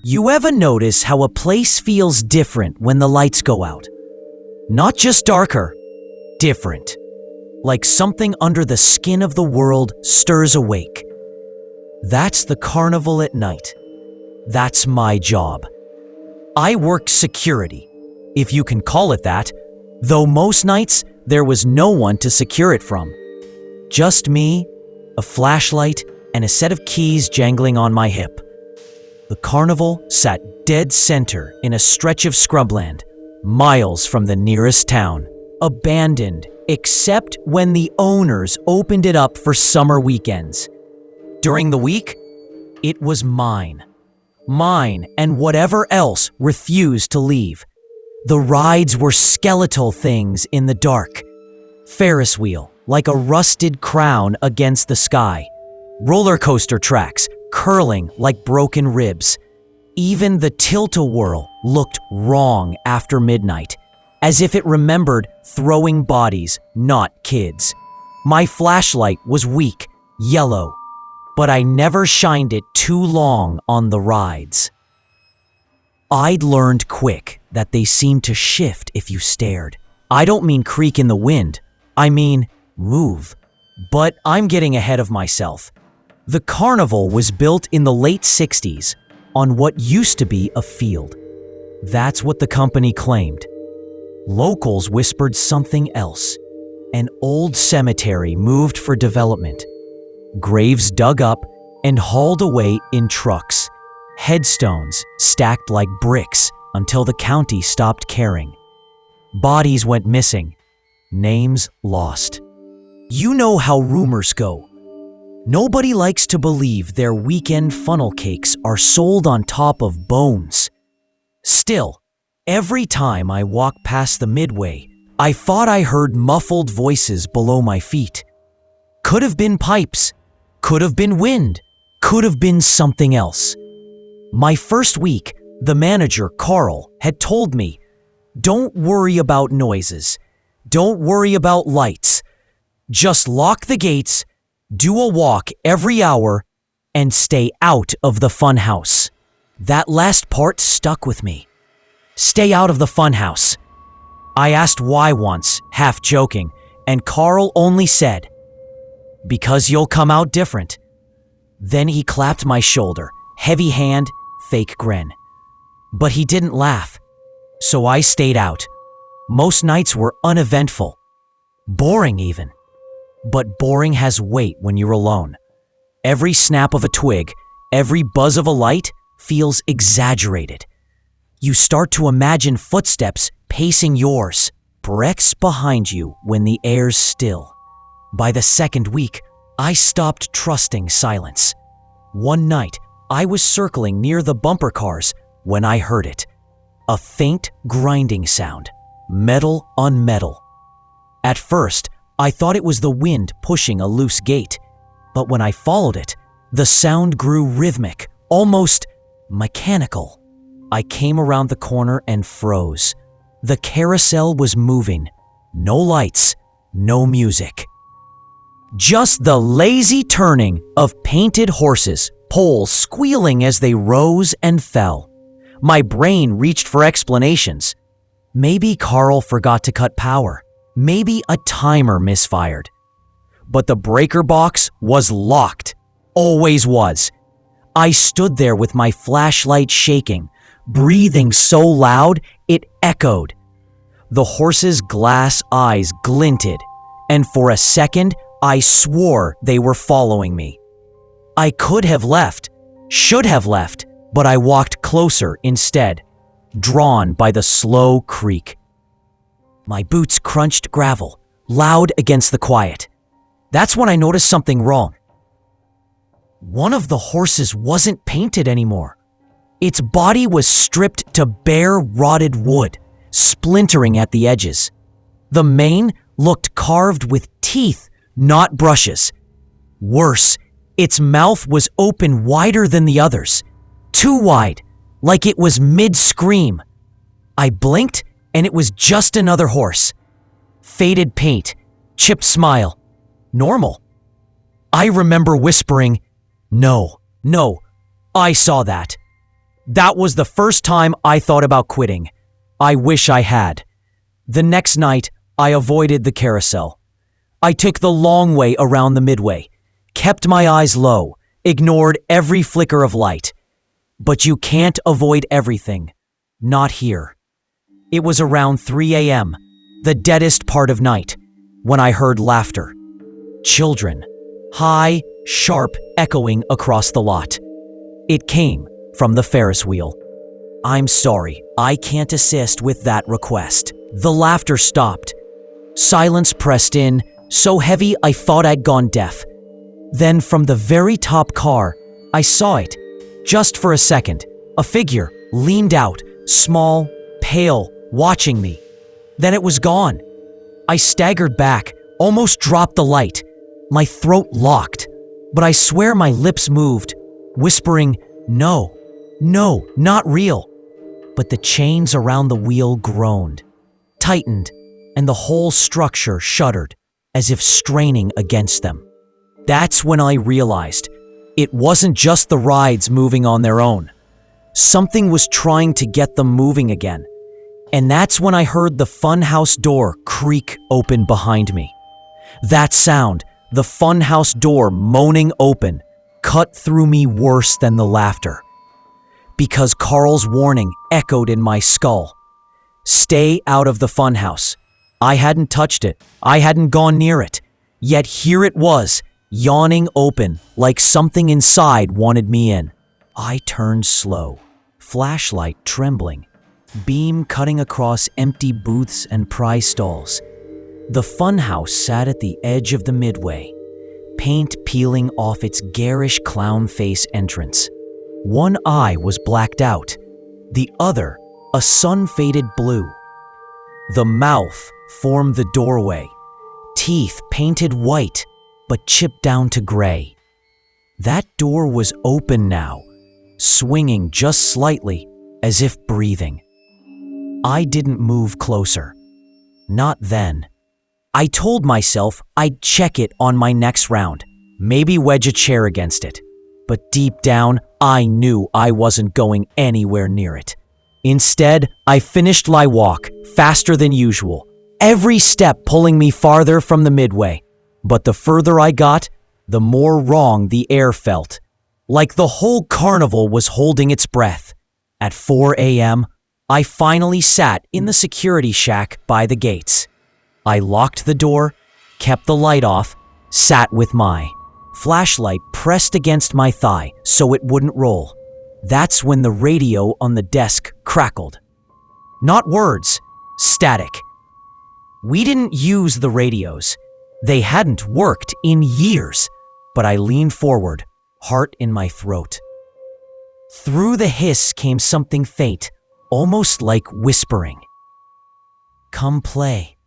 You ever notice how a place feels different when the lights go out? Not just darker, different. Like something under the skin of the world stirs awake. That's the carnival at night. That's my job. I worked security, if you can call it that, though most nights there was no one to secure it from. Just me, a flashlight, and a set of keys jangling on my hip. The carnival sat dead center in a stretch of scrubland, miles from the nearest town, abandoned except when the owners opened it up for summer weekends. During the week, it was mine. Mine and whatever else refused to leave. The rides were skeletal things in the dark. Ferris wheel, like a rusted crown against the sky. Roller coaster tracks, curling like broken ribs. Even the tilt-a-whirl looked wrong after midnight, as if it remembered throwing bodies, not kids. My flashlight was weak, yellow, but I never shined it too long on the rides. I'd learned quick that they seemed to shift if you stared. I don't mean creak in the wind, I mean move. But I'm getting ahead of myself. The carnival was built in the late 60s on what used to be a field. That's what the company claimed. Locals whispered something else. An old cemetery moved for development. Graves dug up and hauled away in trucks. Headstones stacked like bricks until the county stopped caring. Bodies went missing. Names lost. You know how rumors go. Nobody likes to believe their weekend funnel cakes are sold on top of bones. Still, every time I walked past the midway, I thought I heard muffled voices below my feet. Could have been pipes, could have been wind, could have been something else. My first week, the manager, Carl, had told me, "Don't worry about noises. Don't worry about lights. Just lock the gates, do a walk every hour, and stay out of the funhouse." That last part stuck with me. Stay out of the funhouse. I asked why once, half joking, and Carl only said, "Because you'll come out different." Then he clapped my shoulder, heavy hand, fake grin. But he didn't laugh, so I stayed out. Most nights were uneventful, boring even. But boring has weight when you're alone. Every snap of a twig, every buzz of a light feels exaggerated. You start to imagine footsteps pacing yours, bricks behind you when the air's still. By the second week, I stopped trusting silence. One night, I was circling near the bumper cars when I heard it. A faint grinding sound, metal on metal. At first, I thought it was the wind pushing a loose gate, but when I followed it, the sound grew rhythmic, almost mechanical. I came around the corner and froze. The carousel was moving. No lights, no music. Just the lazy turning of painted horses, poles squealing as they rose and fell. My brain reached for explanations. Maybe Carl forgot to cut power. Maybe a timer misfired. But the breaker box was locked. Always was. I stood there with my flashlight shaking, breathing so loud it echoed. The horses' glass eyes glinted, and for a second I swore they were following me. I could have left, should have left, but I walked closer instead, drawn by the slow creak. My boots crunched gravel, loud against the quiet. That's when I noticed something wrong. One of the horses wasn't painted anymore. Its body was stripped to bare, rotted wood, splintering at the edges. The mane looked carved with teeth, not brushes. Worse, its mouth was open wider than the others. Too wide, like it was mid-scream. I blinked, and it was just another horse. Faded paint, chipped smile, normal. I remember whispering, "No, I saw that." That was the first time I thought about quitting. I wish I had. The next night, I avoided the carousel. I took the long way around the midway, kept my eyes low, ignored every flicker of light. But you can't avoid everything. Not here. It was around 3 a.m., the deadest part of night, when I heard laughter. Children. High, sharp, echoing across the lot. It came from the Ferris wheel. I'm sorry, I can't assist with that request. The laughter stopped. Silence pressed in, so heavy I thought I'd gone deaf. Then from the very top car, I saw it. Just for a second, a figure leaned out, small, pale, watching me. Then it was gone. I staggered back, almost dropped the light. My throat locked, but I swear my lips moved, whispering, "No, no, not real." But the chains around the wheel groaned, tightened, and the whole structure shuddered, as if straining against them. That's when I realized it wasn't just the rides moving on their own. Something was trying to get them moving again. And that's when I heard the funhouse door creak open behind me. That sound, the funhouse door moaning open, cut through me worse than the laughter. Because Carl's warning echoed in my skull. Stay out of the funhouse. I hadn't touched it. I hadn't gone near it. Yet here it was, yawning open, like something inside wanted me in. I turned slow, flashlight trembling, beam cutting across empty booths and prize stalls. The funhouse sat at the edge of the midway, paint peeling off its garish clown face entrance. One eye was blacked out, the other a sun-faded blue. The mouth formed the doorway, teeth painted white but chipped down to gray. That door was open now, swinging just slightly as if breathing. I didn't move closer. Not then. I told myself I'd check it on my next round, maybe wedge a chair against it. But deep down, I knew I wasn't going anywhere near it. Instead, I finished my walk faster than usual, every step pulling me farther from the midway. But the further I got, the more wrong the air felt, like the whole carnival was holding its breath. At 4 a.m., I finally sat in the security shack by the gates. I locked the door, kept the light off, sat with my flashlight pressed against my thigh so it wouldn't roll. That's when the radio on the desk crackled. Not words, static. We didn't use the radios. They hadn't worked in years, but I leaned forward, heart in my throat. Through the hiss came something faint, almost like whispering. Come play.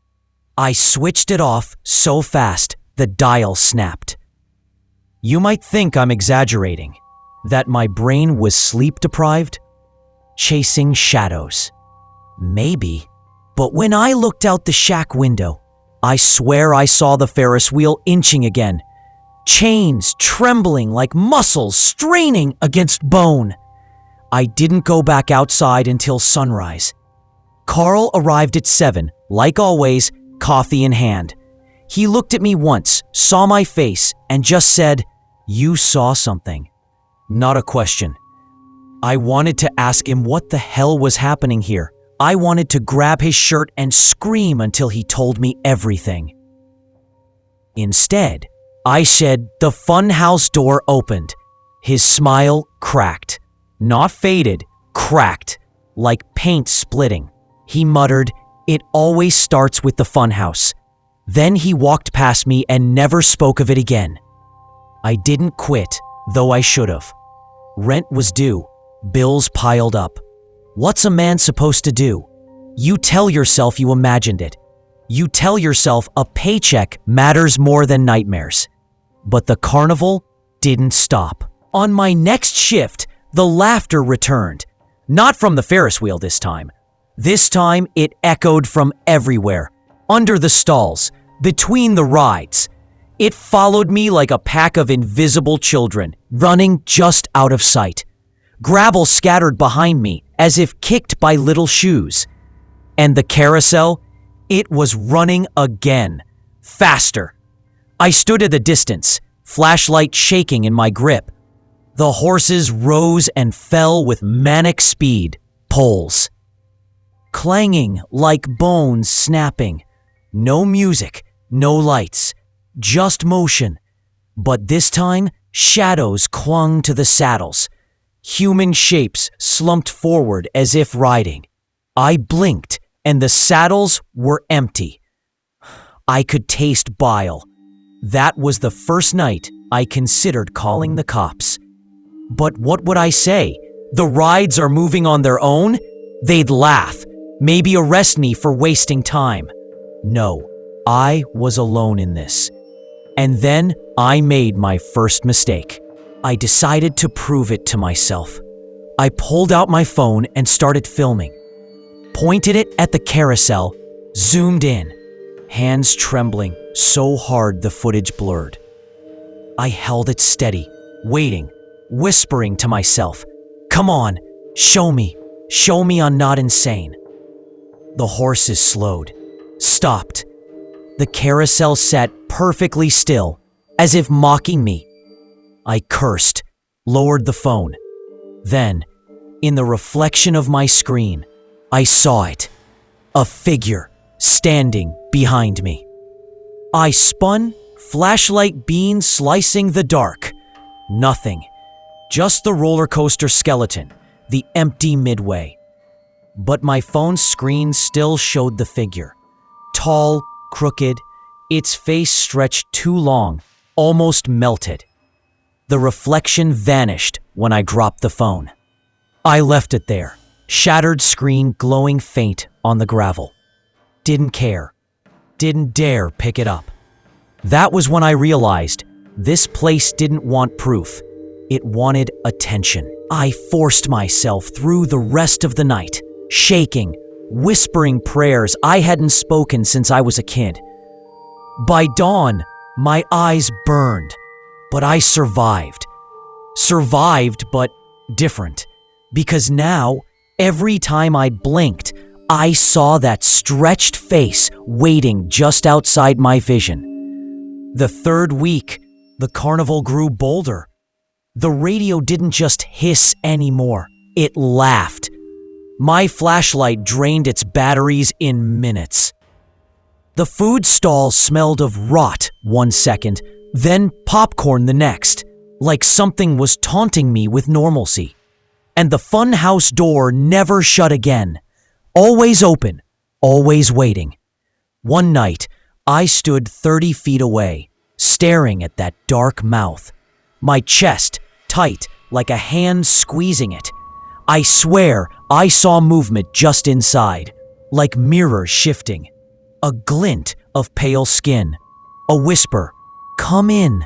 I switched it off so fast the dial snapped. You might think I'm exaggerating, that my brain was sleep-deprived, chasing shadows. Maybe, but when I looked out the shack window, I swear I saw the Ferris wheel inching again, chains trembling like muscles straining against bone. I didn't go back outside until sunrise. Carl arrived at 7, like always, coffee in hand. He looked at me once, saw my face, and just said, "You saw something." Not a question. I wanted to ask him what the hell was happening here. I wanted to grab his shirt and scream until he told me everything. Instead, I said the funhouse door opened. His smile cracked. Not faded, cracked, like paint splitting. He muttered, "It always starts with the funhouse." Then he walked past me and never spoke of it again. I didn't quit, though I should have. Rent was due. Bills piled up. What's a man supposed to do? You tell yourself you imagined it. You tell yourself a paycheck matters more than nightmares. But the carnival didn't stop. On my next shift, the laughter returned. Not from the Ferris wheel this time. This time, it echoed from everywhere. Under the stalls, between the rides. It followed me like a pack of invisible children, running just out of sight. Gravel scattered behind me as if kicked by little shoes. And the carousel, it was running again, faster. I stood at a distance, flashlight shaking in my grip. The horses rose and fell with manic speed, poles clanging like bones snapping. No music, no lights, just motion. But this time, shadows clung to the saddles. Human shapes slumped forward as if riding. I blinked, and the saddles were empty. I could taste bile. That was the first night I considered calling the cops. But what would I say? The rides are moving on their own? They'd laugh, maybe arrest me for wasting time. No, I was alone in this. And then I made my first mistake. I decided to prove it to myself. I pulled out my phone and started filming. Pointed it at the carousel, zoomed in, hands trembling so hard the footage blurred. I held it steady, waiting, whispering to myself, "Come on, show me I'm not insane." The horses slowed, stopped. The carousel sat perfectly still, as if mocking me. I cursed, lowered the phone. Then, in the reflection of my screen, I saw it. A figure standing behind me. I spun, flashlight beam slicing the dark. Nothing. Just the roller coaster skeleton, the empty midway. But my phone's screen still showed the figure. Tall, crooked, its face stretched too long, almost melted. The reflection vanished when I dropped the phone. I left it there, shattered screen glowing faint on the gravel. Didn't care. Didn't dare pick it up. That was when I realized this place didn't want proof. It wanted attention. I forced myself through the rest of the night, shaking, whispering prayers I hadn't spoken since I was a kid. By dawn, my eyes burned, but I survived. Survived, but different. Because now, every time I blinked, I saw that stretched face waiting just outside my vision. The third week, the carnival grew bolder. The radio didn't just hiss anymore, it laughed. My flashlight drained its batteries in minutes. The food stall smelled of rot one second, then popcorn the next, like something was taunting me with normalcy. And the funhouse door never shut again. Always open, always waiting. One night, I stood 30 feet away, staring at that dark mouth. My chest tight like a hand squeezing it. I swear I saw movement just inside, like mirrors shifting. A glint of pale skin. A whisper, "Come in."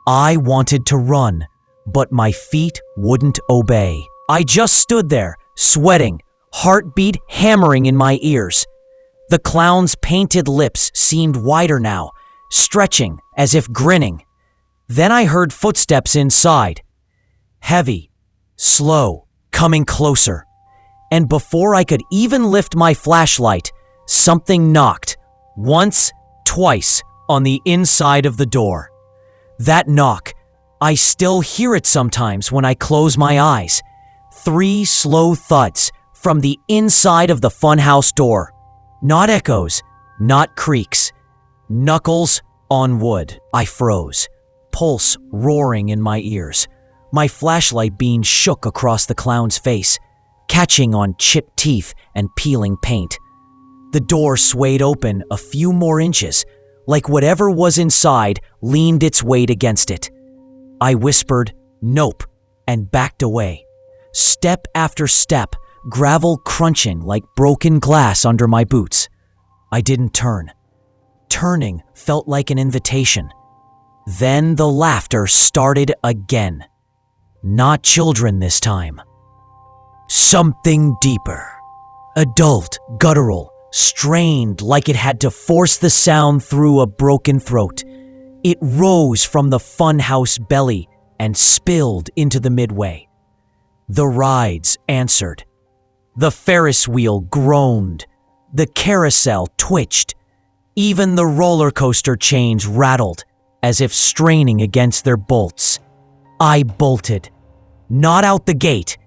I wanted to run, but my feet wouldn't obey. I just stood there, sweating, heartbeat hammering in my ears. The clown's painted lips seemed wider now, stretching as if grinning. Then I heard footsteps inside. Heavy, slow, coming closer. And before I could even lift my flashlight, something knocked, once, twice, on the inside of the door. That knock, I still hear it sometimes when I close my eyes. 3 slow thuds from the inside of the funhouse door. Not echoes, not creaks. Knuckles on wood. I froze, pulse roaring in my ears. My flashlight beam shook across the clown's face, catching on chipped teeth and peeling paint. The door swayed open a few more inches, like whatever was inside leaned its weight against it. I whispered, "Nope," and backed away. Step after step, gravel crunching like broken glass under my boots. I didn't turn. Turning felt like an invitation. Then the laughter started again. Not children this time. Something deeper. Adult, guttural, strained like it had to force the sound through a broken throat. It rose from the funhouse belly and spilled into the midway. The rides answered. The Ferris wheel groaned. The carousel twitched. Even the roller coaster chains rattled, as if straining against their bolts. I bolted. Not out the gate.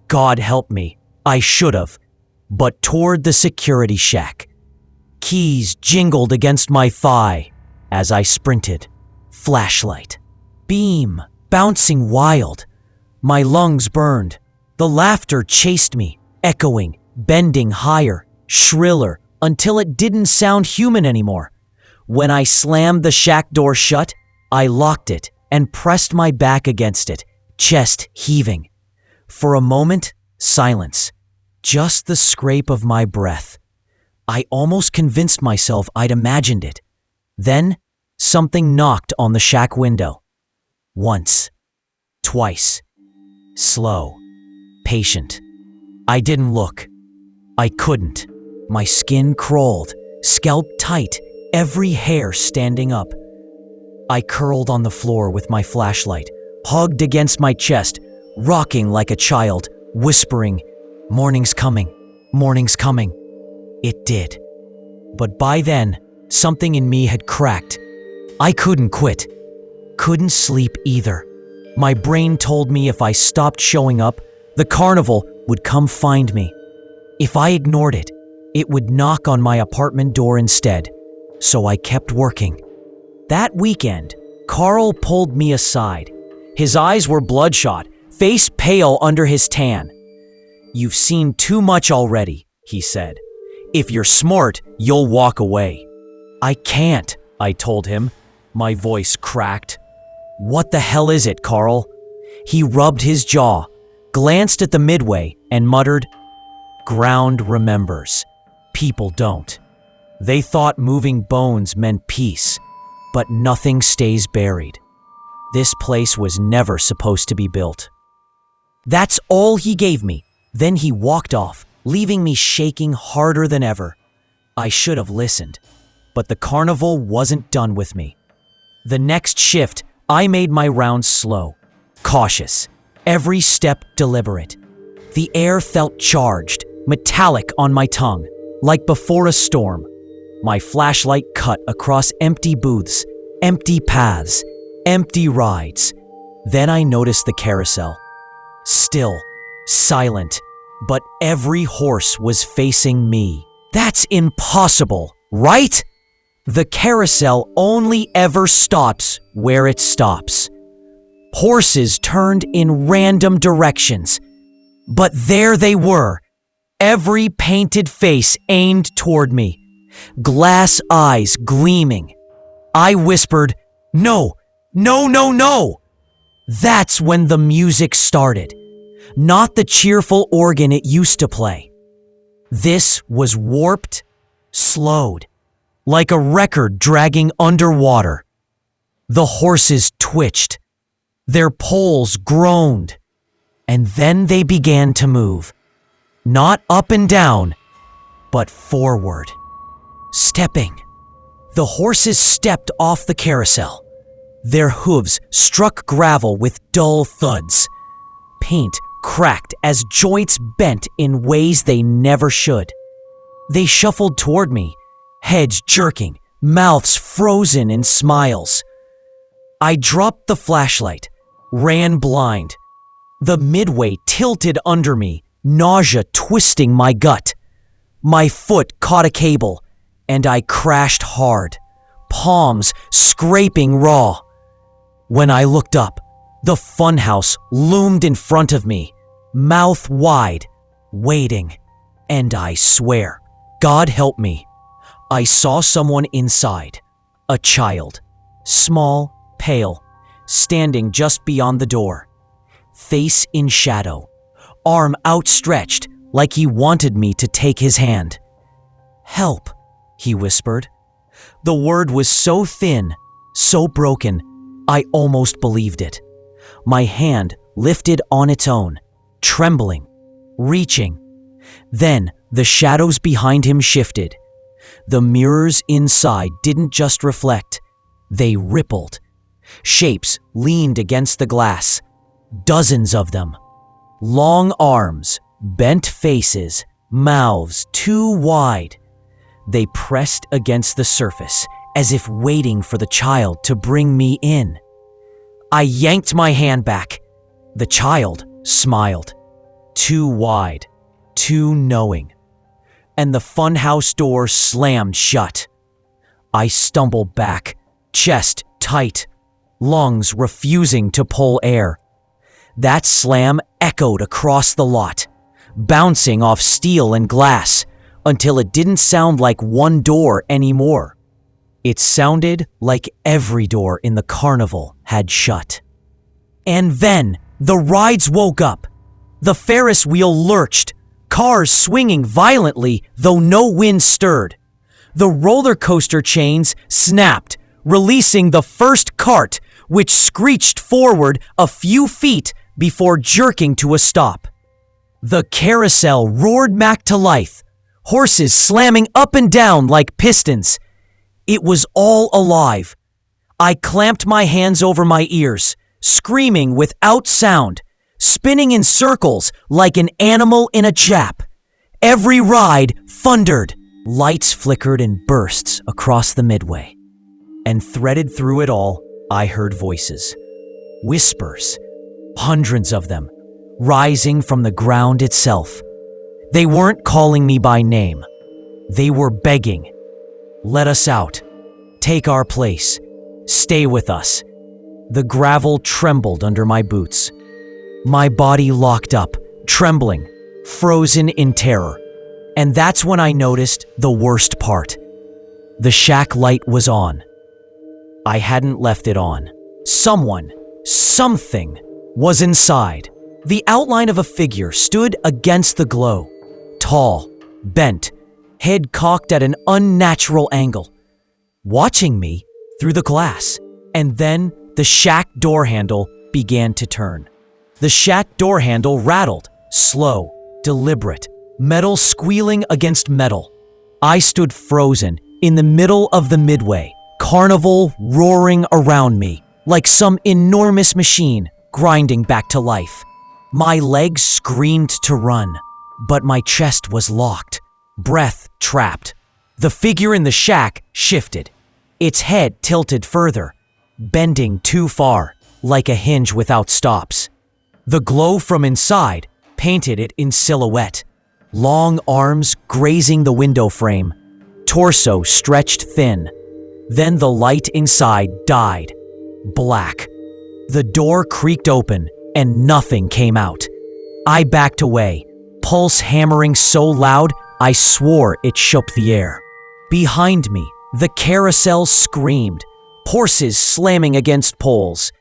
God help me, I should have. But toward the security shack. Keys jingled against my thigh as I sprinted. Flashlight. Beam. Bouncing wild. My lungs burned. The laughter chased me, echoing, bending higher, shriller, until it didn't sound human anymore. When I slammed the shack door shut, I locked it and pressed my back against it, chest heaving. For a moment, silence. Just the scrape of my breath. I almost convinced myself I'd imagined it. Then, something knocked on the shack window. Once. Twice. Slow. Patient. I didn't look. I couldn't. My skin crawled, scalp tight, every hair standing up. I curled on the floor with my flashlight, hugged against my chest, rocking like a child, whispering, "Morning's coming, morning's coming." It did. But by then, something in me had cracked. I couldn't quit. Couldn't sleep either. My brain told me if I stopped showing up, the carnival would come find me. If I ignored it, it would knock on my apartment door instead. So I kept working. That weekend, Carl pulled me aside. His eyes were bloodshot, face pale under his tan. "You've seen too much already," he said. "If you're smart, you'll walk away." "I can't," I told him. My voice cracked. "What the hell is it, Carl?" He rubbed his jaw, glanced at the midway, and muttered, "Ground remembers. People don't. They thought moving bones meant peace, but nothing stays buried. This place was never supposed to be built." That's all he gave me. Then he walked off, leaving me shaking harder than ever. I should have listened, but the carnival wasn't done with me. The next shift, I made my rounds slow, cautious, every step deliberate. The air felt charged, metallic on my tongue, like before a storm. My flashlight cut across empty booths, empty paths, empty rides. Then I noticed the carousel. Still, silent, but every horse was facing me. That's impossible, right? The carousel only ever stops where it stops. Horses turned in random directions, but there they were, every painted face aimed toward me, glass eyes gleaming. I whispered, "No, no, no, no!" That's when the music started, not the cheerful organ it used to play. This was warped, slowed, like a record dragging underwater. The horses twitched, their poles groaned, and then they began to move, not up and down, but forward, stepping. The horses stepped off the carousel. Their hooves struck gravel with dull thuds. Paint cracked as joints bent in ways they never should. They shuffled toward me, heads jerking, mouths frozen in smiles. I dropped the flashlight, ran blind. The midway tilted under me, nausea twisting my gut. My foot caught a cable, and I crashed hard, palms scraping raw. When I looked up, the funhouse loomed in front of me, mouth wide, waiting. And I swear, God help me, I saw someone inside, a child, small, pale, standing just beyond the door, face in shadow, arm outstretched like he wanted me to take his hand. "Help," he whispered. The word was so thin, so broken, I almost believed it. My hand lifted on its own, trembling, reaching. Then the shadows behind him shifted. The mirrors inside didn't just reflect, they rippled. Shapes leaned against the glass, dozens of them. Long arms, bent faces, mouths too wide. They pressed against the surface as if waiting for the child to bring me in. I yanked my hand back. The child smiled. Too wide, too knowing. And the funhouse door slammed shut. I stumbled back, chest tight, lungs refusing to pull air. That slam echoed across the lot, bouncing off steel and glass until it didn't sound like one door anymore. It sounded like every door in the carnival had shut. And then the rides woke up. The Ferris wheel lurched, cars swinging violently though no wind stirred. The roller coaster chains snapped, releasing the first cart, which screeched forward a few feet before jerking to a stop. The carousel roared back to life, horses slamming up and down like pistons. It was all alive. I clamped my hands over my ears, screaming without sound, spinning in circles like an animal in a trap. Every ride thundered. Lights flickered in bursts across the midway. And threaded through it all, I heard voices. Whispers. Hundreds of them, rising from the ground itself. They weren't calling me by name. They were begging. Let us out. Take our place. Stay with us. The gravel trembled under my boots. My body locked up, trembling, frozen in terror. And that's when I noticed the worst part. The shack light was on. I hadn't left it on. Someone, something, was inside. The outline of a figure stood against the glow. Tall, bent, head cocked at an unnatural angle, watching me through the glass. And then the shack door handle began to turn. The shack door handle rattled, slow, deliberate, metal squealing against metal. I stood frozen in the middle of the midway, carnival roaring around me like some enormous machine grinding back to life. My legs screamed to run, but my chest was locked, breath trapped. The figure in the shack shifted, its head tilted further, bending too far, like a hinge without stops. The glow from inside painted it in silhouette. Long arms grazing the window frame, torso stretched thin. Then the light inside died. Black. The door creaked open and nothing came out. I backed away, pulse hammering so loud I swore it shook the air. Behind me, the carousel screamed, horses slamming against poles.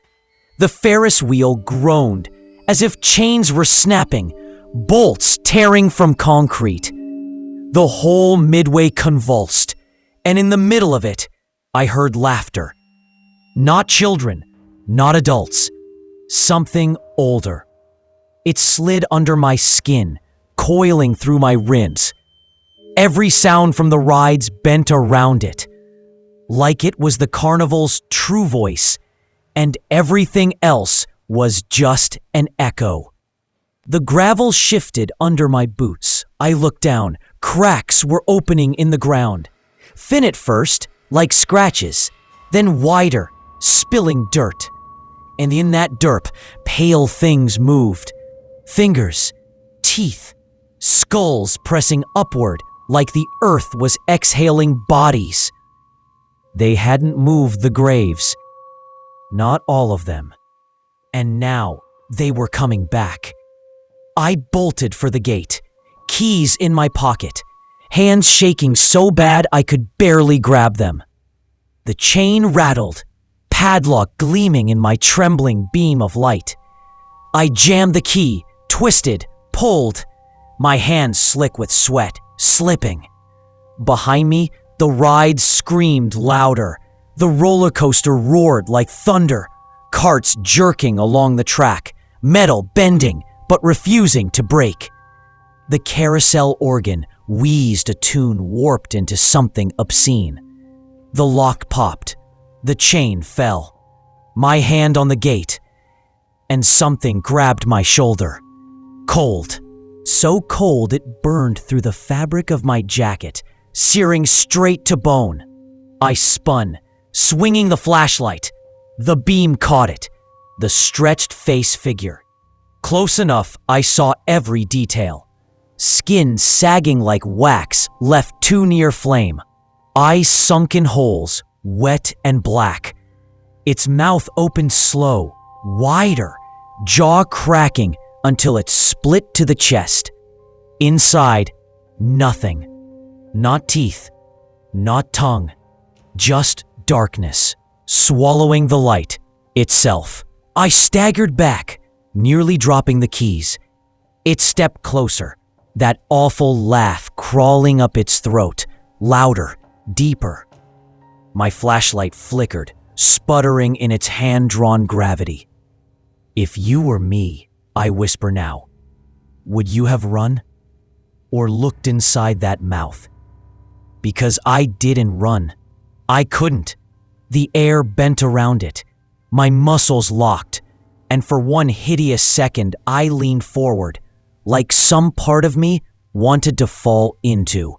The Ferris wheel groaned as if chains were snapping, bolts tearing from concrete. The whole midway convulsed, and in the middle of it, I heard laughter. Not children, not adults, something older. It slid under my skin, coiling through my ribs. Every sound from the rides bent around it, like it was the carnival's true voice, and everything else was just an echo. The gravel shifted under my boots. I looked down. Cracks were opening in the ground. Thin at first, like scratches, then wider, spilling dirt. And in that dirt, pale things moved. Fingers, teeth, skulls pressing upward like the earth was exhaling bodies. They hadn't moved the graves. Not all of them. And now they were coming back. I bolted for the gate, keys in my pocket, hands shaking so bad I could barely grab them. The chain rattled, padlock gleaming in my trembling beam of light. I jammed the key, twisted, pulled, my hands slick with sweat, slipping. Behind me, the ride screamed louder. The roller coaster roared like thunder, carts jerking along the track, metal bending but refusing to break. The carousel organ wheezed a tune warped into something obscene. The lock popped. The chain fell. My hand on the gate, and something grabbed my shoulder. Cold. So cold it burned through the fabric of my jacket, searing straight to bone. I spun, swinging the flashlight. The beam caught it, the stretched face figure. Close enough, I saw every detail. Skin sagging like wax, left too near flame. Eyes sunk in holes, wet and black. Its mouth opened slow, wider, jaw cracking until it split to the chest. Inside, nothing. Not teeth, not tongue, just darkness, swallowing the light itself. I staggered back, nearly dropping the keys. It stepped closer, that awful laugh crawling up its throat, louder, deeper. My flashlight flickered, sputtering in its hand-drawn gravity. If you were me, I whisper now, would you have run? Or looked inside that mouth? Because I didn't run. I couldn't. The air bent around it. My muscles locked, and for one hideous second I leaned forward, like some part of me wanted to fall into.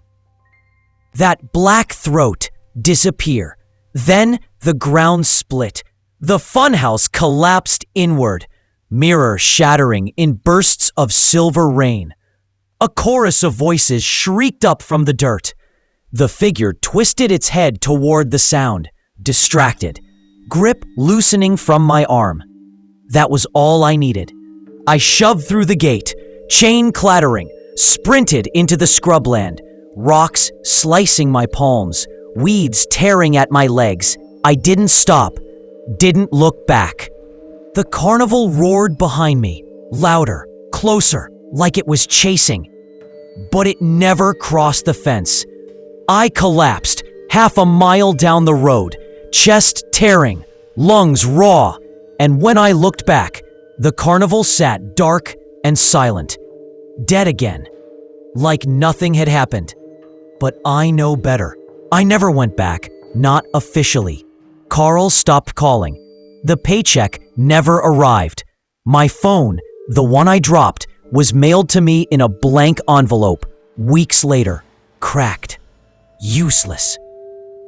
That black throat disappear. Then the ground split. The funhouse collapsed inward, mirror shattering in bursts of silver rain. A chorus of voices shrieked up from the dirt. The figure twisted its head toward the sound, distracted, grip loosening from my arm. That was all I needed. I shoved through the gate, chain clattering, sprinted into the scrubland, rocks slicing my palms, weeds tearing at my legs. I didn't stop, didn't look back. The carnival roared behind me, louder, closer, like it was chasing. But it never crossed the fence. I collapsed half a mile down the road, chest tearing, lungs raw, and when I looked back, the carnival sat dark and silent, dead again, like nothing had happened. But I know better. I never went back, not officially. Carl stopped calling. The paycheck never arrived. My phone, the one I dropped, was mailed to me in a blank envelope, weeks later, cracked, useless.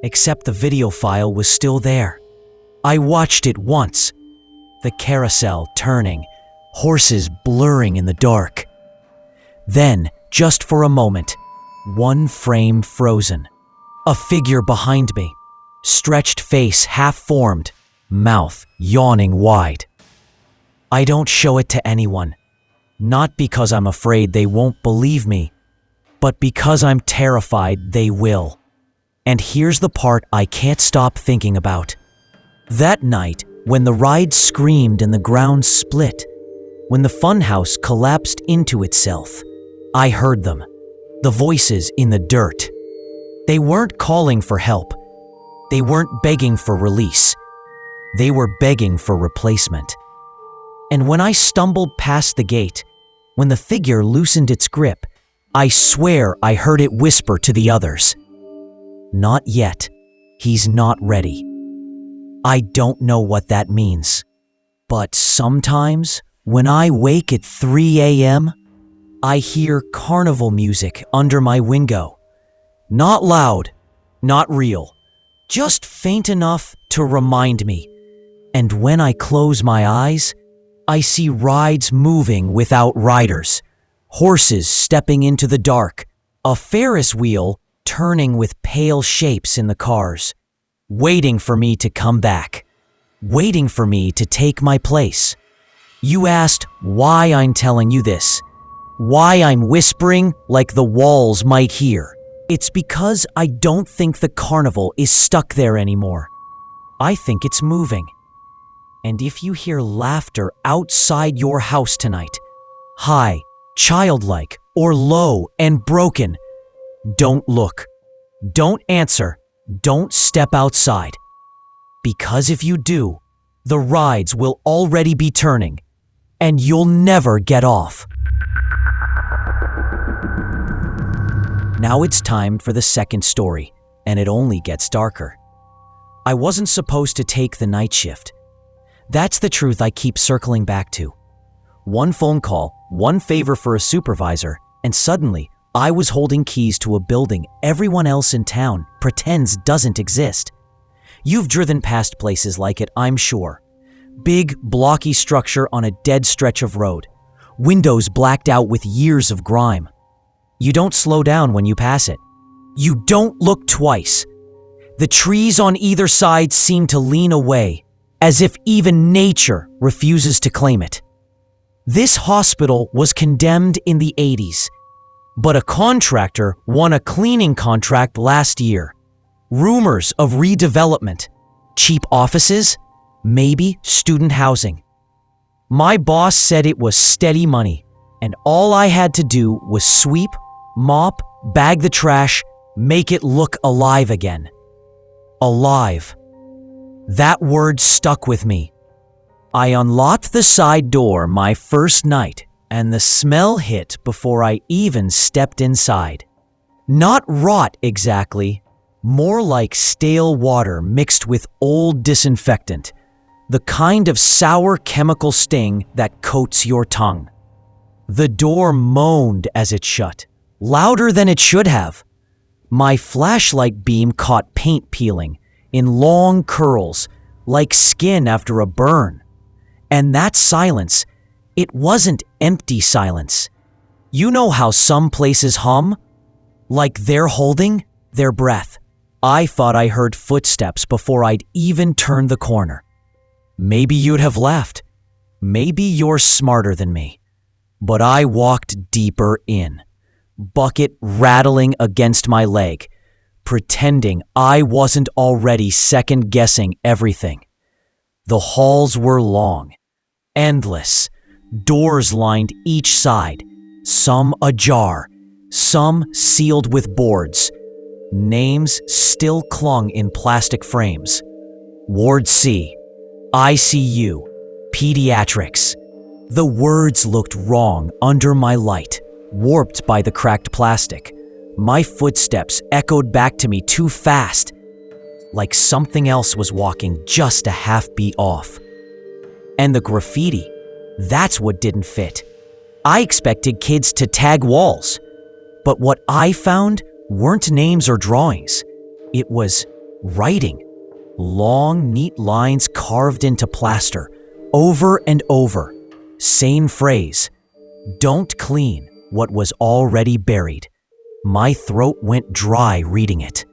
Except the video file was still there. I watched it once. The carousel turning, horses blurring in the dark. Then, just for a moment, one frame frozen. A figure behind me, stretched face half-formed, mouth yawning wide. I don't show it to anyone, not because I'm afraid they won't believe me, but because I'm terrified they will. And here's the part I can't stop thinking about. That night, when the ride screamed and the ground split, when the funhouse collapsed into itself, I heard them, the voices in the dirt. They weren't calling for help. They weren't begging for release. They were begging for replacement. And when I stumbled past the gate, when the figure loosened its grip, I swear I heard it whisper to the others, "Not yet. He's not ready." I don't know what that means. But sometimes, when I wake at 3 a.m., I hear carnival music under my window. Not loud, not real, just faint enough to remind me. And when I close my eyes, I see rides moving without riders, horses stepping into the dark, a Ferris wheel turning with pale shapes in the cars, waiting for me to come back, waiting for me to take my place. You asked why I'm telling you this, why I'm whispering like the walls might hear. It's because I don't think the carnival is stuck there anymore. I think it's moving. And if you hear laughter outside your house tonight, high, childlike, or low and broken, don't look. Don't answer. Don't step outside. Because if you do, the rides will already be turning, and you'll never get off. Now it's time for the second story, and it only gets darker. I wasn't supposed to take the night shift. That's the truth I keep circling back to. One phone call, one favor for a supervisor, and suddenly I was holding keys to a building everyone else in town pretends doesn't exist. You've driven past places like it, I'm sure. Big, blocky structure on a dead stretch of road. Windows blacked out with years of grime. You don't slow down when you pass it. You don't look twice. The trees on either side seem to lean away, as if even nature refuses to claim it. This hospital was condemned in the 80s, but a contractor won a cleaning contract last year. Rumors of redevelopment, cheap offices, maybe student housing. My boss said it was steady money, and all I had to do was sweep, mop, bag the trash, make it look alive again. Alive. That word stuck with me. I unlocked the side door my first night, and the smell hit before I even stepped inside. Not rot exactly, more like stale water mixed with old disinfectant, the kind of sour chemical sting that coats your tongue. The door moaned as it shut, louder than it should have. My flashlight beam caught paint peeling in long curls, like skin after a burn. And that silence, it wasn't empty silence. You know how some places hum? Like they're holding their breath. I thought I heard footsteps before I'd even turned the corner. Maybe you'd have left. Maybe you're smarter than me. But I walked deeper in, bucket rattling against my leg, pretending I wasn't already second-guessing everything. The halls were long, endless. Doors lined each side, some ajar, some sealed with boards. Names still clung in plastic frames. Ward C, ICU, Pediatrics. The words looked wrong under my light, warped by the cracked plastic. My footsteps echoed back to me too fast, like something else was walking just a half beat off. And the graffiti, that's what didn't fit. I expected kids to tag walls, but what I found weren't names or drawings. It was writing. Long, neat lines carved into plaster, over and over. Same phrase, don't clean what was already buried. My throat went dry reading it.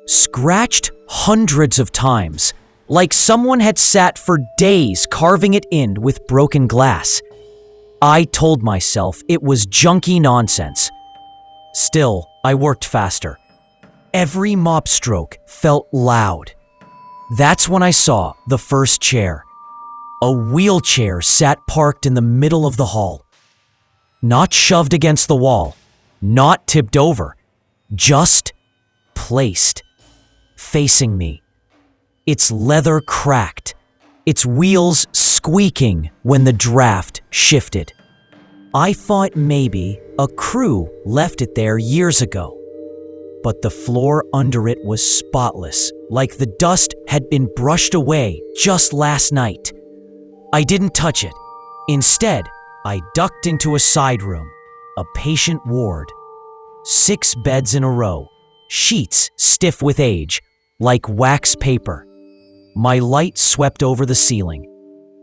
Scratched hundreds of times, like someone had sat for days carving it in with broken glass. I told myself it was junky nonsense. Still, I worked faster. Every mop stroke felt loud. That's when I saw the first chair. A wheelchair sat parked in the middle of the hall. Not shoved against the wall, not tipped over, just placed, facing me. Its leather cracked, its wheels squeaking when the draft shifted. I thought maybe a crew left it there years ago, but the floor under it was spotless, like the dust had been brushed away just last night. I didn't touch it. Instead, I ducked into a side room, a patient ward. 6 beds in a row, sheets stiff with age, like wax paper. My light swept over the ceiling,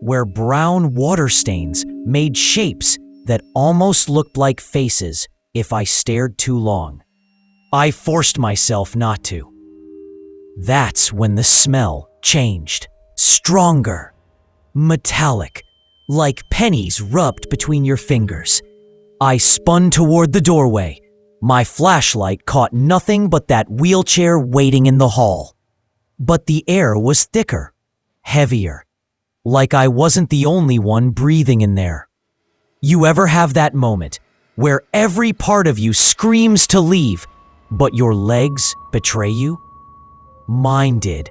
where brown water stains made shapes that almost looked like faces if I stared too long. I forced myself not to. That's when the smell changed. Stronger. Metallic. Like pennies rubbed between your fingers. I spun toward the doorway. My flashlight caught nothing but that wheelchair waiting in the hall. But the air was thicker. Heavier. Like I wasn't the only one breathing in there. You ever have that moment where every part of you screams to leave, but your legs betray you? Mine did.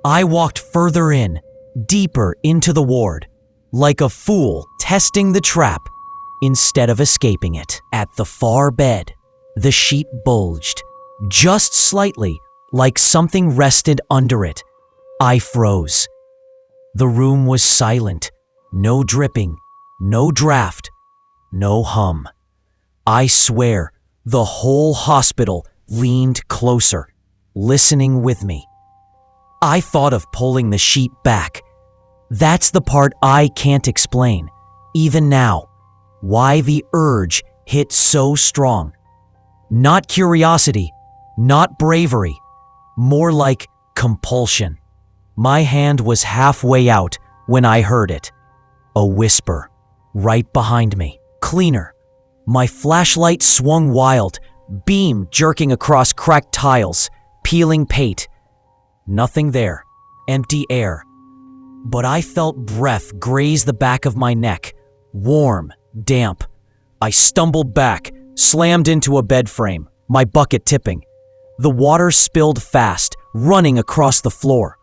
I walked further in, deeper into the ward, like a fool testing the trap instead of escaping it. At the far bed, the sheet bulged, just slightly, like something rested under it. I froze. The room was silent, no dripping, no draft, no hum. I swear, the whole hospital leaned closer, listening with me. I thought of pulling the sheet back. That's the part I can't explain, even now, why the urge hit so strong. Not curiosity, not bravery, more like compulsion. My hand was halfway out when I heard it. A whisper, right behind me. Cleaner. My flashlight swung wild, beam jerking across cracked tiles, peeling paint. Nothing there. Empty air. But I felt breath graze the back of my neck. Warm, damp. I stumbled back, slammed into a bed frame, my bucket tipping. The water spilled fast, running across the floor.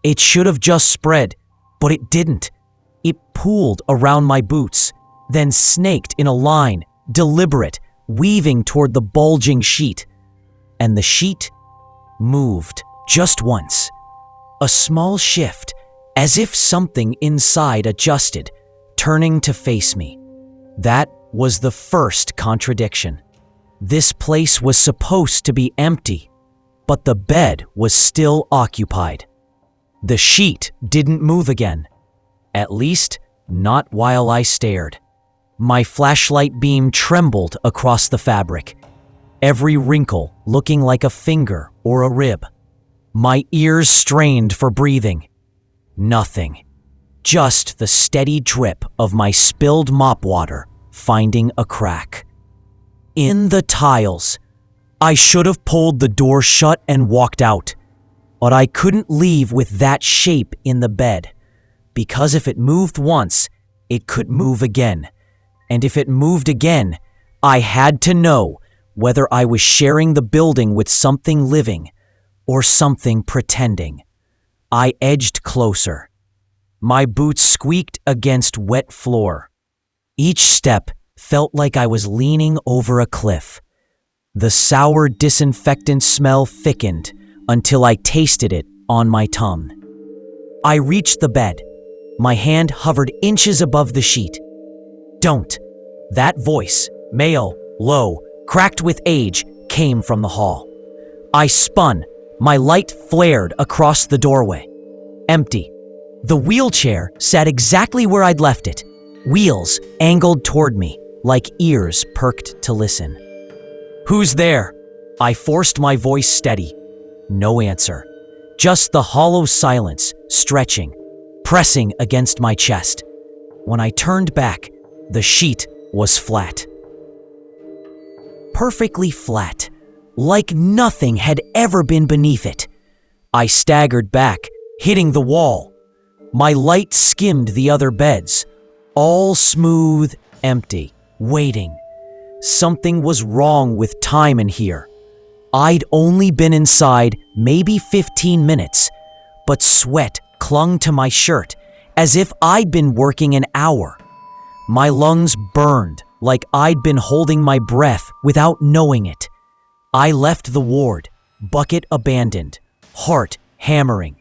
It should have just spread, but it didn't. It pooled around my boots, then snaked in a line, deliberate, weaving toward the bulging sheet. And the sheet moved just once. A small shift, as if something inside adjusted, turning to face me. That was the first contradiction. This place was supposed to be empty, but the bed was still occupied. The sheet didn't move again. At least, not while I stared. My flashlight beam trembled across the fabric, every wrinkle looking like a finger or a rib. My ears strained for breathing. Nothing. Just the steady drip of my spilled mop water finding a crack. In the tiles. I should have pulled the door shut and walked out, but I couldn't leave with that shape in the bed, because if it moved once, it could move again. And if it moved again, I had to know whether I was sharing the building with something living or something pretending. I edged closer. My boots squeaked against wet floor. Each step felt like I was leaning over a cliff. The sour disinfectant smell thickened until I tasted it on my tongue. I reached the bed. My hand hovered inches above the sheet. Don't. That voice, male, low, cracked with age, came from the hall. I spun. My light flared across the doorway. Empty. The wheelchair sat exactly where I'd left it. Wheels angled toward me, like ears perked to listen. Who's there? I forced my voice steady. No answer. Just the hollow silence, stretching, pressing against my chest. When I turned back, the sheet was flat. Perfectly flat, like nothing had ever been beneath it. I staggered back, hitting the wall. My light skimmed the other beds, all smooth, empty, waiting. Something was wrong with time in here. I'd only been inside maybe 15 minutes, but sweat clung to my shirt as if I'd been working an hour. My lungs burned like I'd been holding my breath without knowing it. I left the ward, bucket abandoned, heart hammering.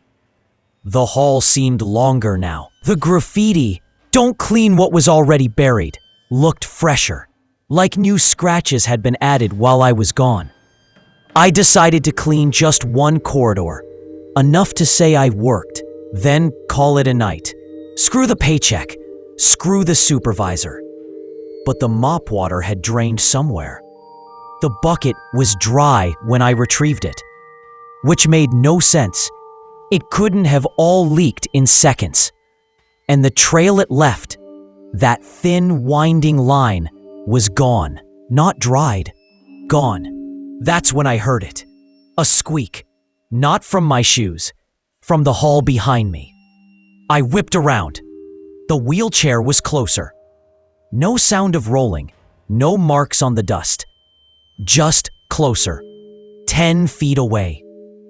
The hall seemed longer now. The graffiti, "Don't clean what was already buried," looked fresher, like new scratches had been added while I was gone. I decided to clean just one corridor, enough to say I worked, then call it a night. Screw the paycheck, screw the supervisor. But the mop water had drained somewhere. The bucket was dry when I retrieved it, which made no sense. It couldn't have all leaked in seconds. And the trail it left, that thin, winding line, was gone. Not dried. Gone. That's when I heard it. A squeak. Not from my shoes. From the hall behind me. I whipped around. The wheelchair was closer. No sound of rolling. No marks on the dust. Just closer. 10 feet away.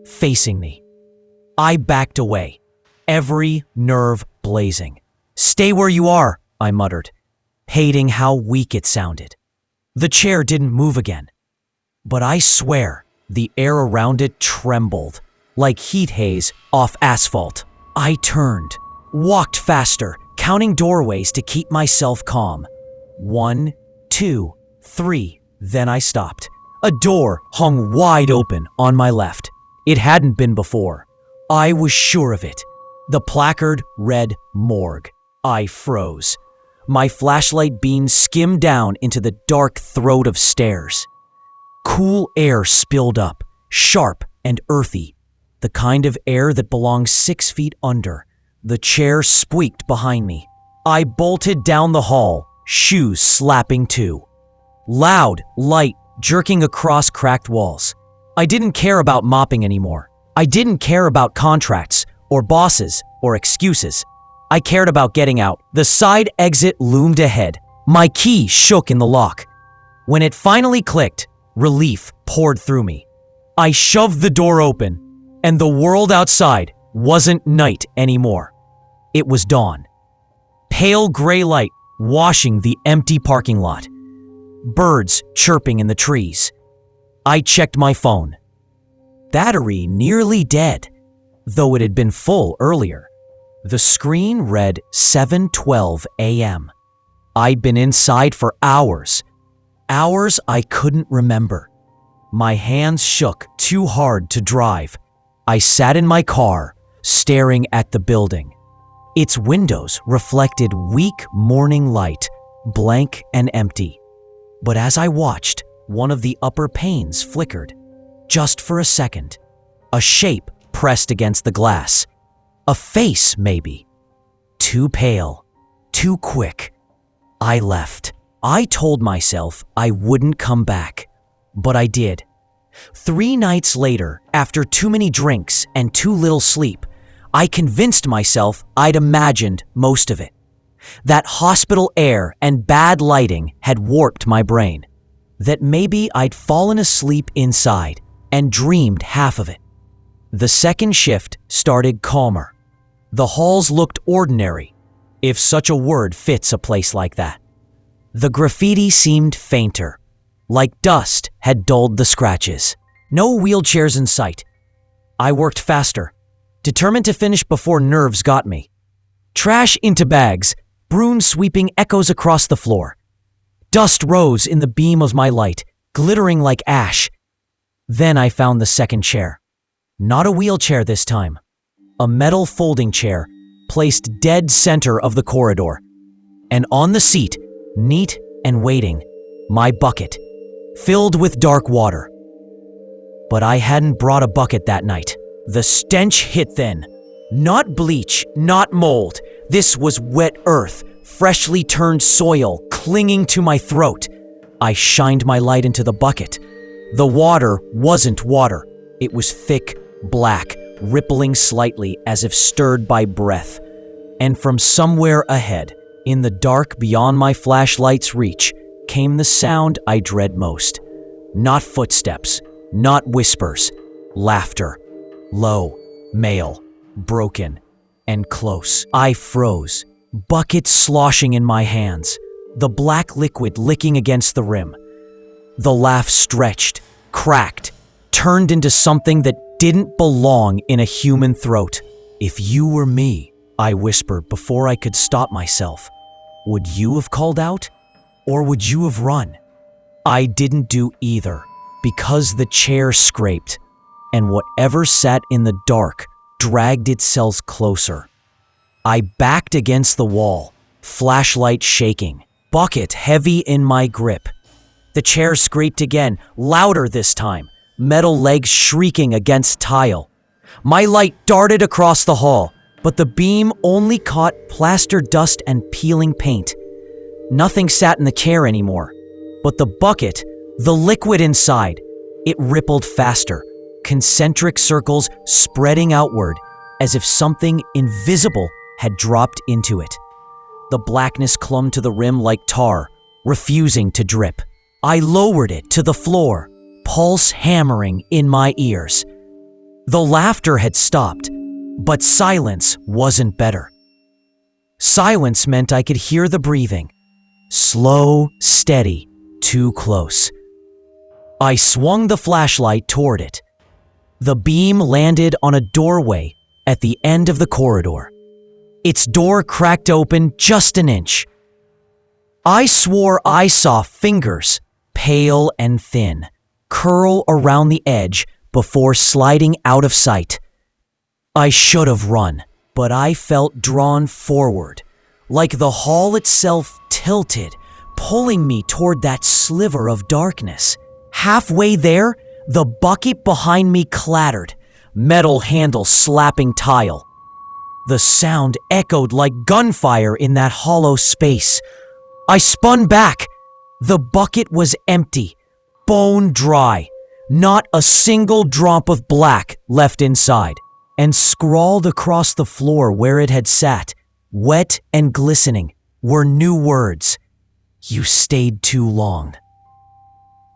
Facing me. I backed away. Every nerve blazing. "Stay where you are," I muttered, hating how weak it sounded. The chair didn't move again. But I swear, the air around it trembled, like heat haze off asphalt. I turned, walked faster, counting doorways to keep myself calm. 1, 2, 3. Then I stopped. A door hung wide open on my left. It hadn't been before. I was sure of it. The placard read morgue. I froze. My flashlight beam skimmed down into the dark throat of stairs. Cool air spilled up, sharp and earthy, the kind of air that belongs 6 feet under. The chair squeaked behind me. I bolted down the hall, shoes slapping too. Loud light jerking across cracked walls. I didn't care about mopping anymore. I didn't care about contracts, or bosses, or excuses. I cared about getting out. The side exit loomed ahead. My key shook in the lock. When it finally clicked, relief poured through me. I shoved the door open, and the world outside wasn't night anymore. It was dawn. Pale gray light washing the empty parking lot. Birds chirping in the trees. I checked my phone. Battery nearly dead, though it had been full earlier. The screen read 7:12 a.m. I'd been inside for hours. Hours I couldn't remember. My hands shook too hard to drive. I sat in my car, staring at the building. Its windows reflected weak morning light, blank and empty. But as I watched, one of the upper panes flickered. Just for a second. A shape pressed against the glass. A face, maybe. Too pale. Too quick. I left. I told myself I wouldn't come back. But I did. 3 nights later, after too many drinks and too little sleep, I convinced myself I'd imagined most of it. That hospital air and bad lighting had warped my brain. That maybe I'd fallen asleep inside and dreamed half of it. The second shift started calmer. The halls looked ordinary, if such a word fits a place like that. The graffiti seemed fainter, like dust had dulled the scratches. No wheelchairs in sight. I worked faster, determined to finish before nerves got me. Trash into bags, brooms sweeping echoes across the floor. Dust rose in the beam of my light, glittering like ash. Then I found the second chair. Not a wheelchair this time. A metal folding chair, placed dead center of the corridor. And on the seat, neat and waiting, my bucket, filled with dark water. But I hadn't brought a bucket that night. The stench hit then. Not bleach, not mold. This was wet earth, freshly turned soil, clinging to my throat. I shined my light into the bucket. The water wasn't water. It was thick, black, rippling slightly as if stirred by breath. And from somewhere ahead, in the dark beyond my flashlight's reach, came the sound I dread most. Not footsteps, not whispers, laughter. Low, male, broken, and close. I froze, bucket sloshing in my hands, the black liquid licking against the rim. The laugh stretched, cracked, turned into something that didn't belong in a human throat. If you were me, I whispered before I could stop myself, would you have called out? Or would you have run? I didn't do either, because the chair scraped, and whatever sat in the dark dragged itself closer. I backed against the wall, flashlight shaking, bucket heavy in my grip. The chair scraped again, louder this time, metal legs shrieking against tile. My light darted across the hall, but the beam only caught plaster dust and peeling paint. Nothing sat in the chair anymore, but the bucket, the liquid inside, it rippled faster, concentric circles spreading outward as if something invisible had dropped into it. The blackness clung to the rim like tar, refusing to drip. I lowered it to the floor, pulse hammering in my ears. The laughter had stopped, but silence wasn't better. Silence meant I could hear the breathing. Slow, steady, too close. I swung the flashlight toward it. The beam landed on a doorway at the end of the corridor. Its door cracked open just an inch. I swore I saw fingers, pale and thin, curl around the edge before sliding out of sight. I should have run, but I felt drawn forward, like the hall itself tilted, pulling me toward that sliver of darkness. Halfway there, the bucket behind me clattered, metal handle slapping tile. The sound echoed like gunfire in that hollow space. I spun back. The bucket was empty, bone dry, not a single drop of black left inside. And scrawled across the floor where it had sat, wet and glistening, were new words. You stayed too long.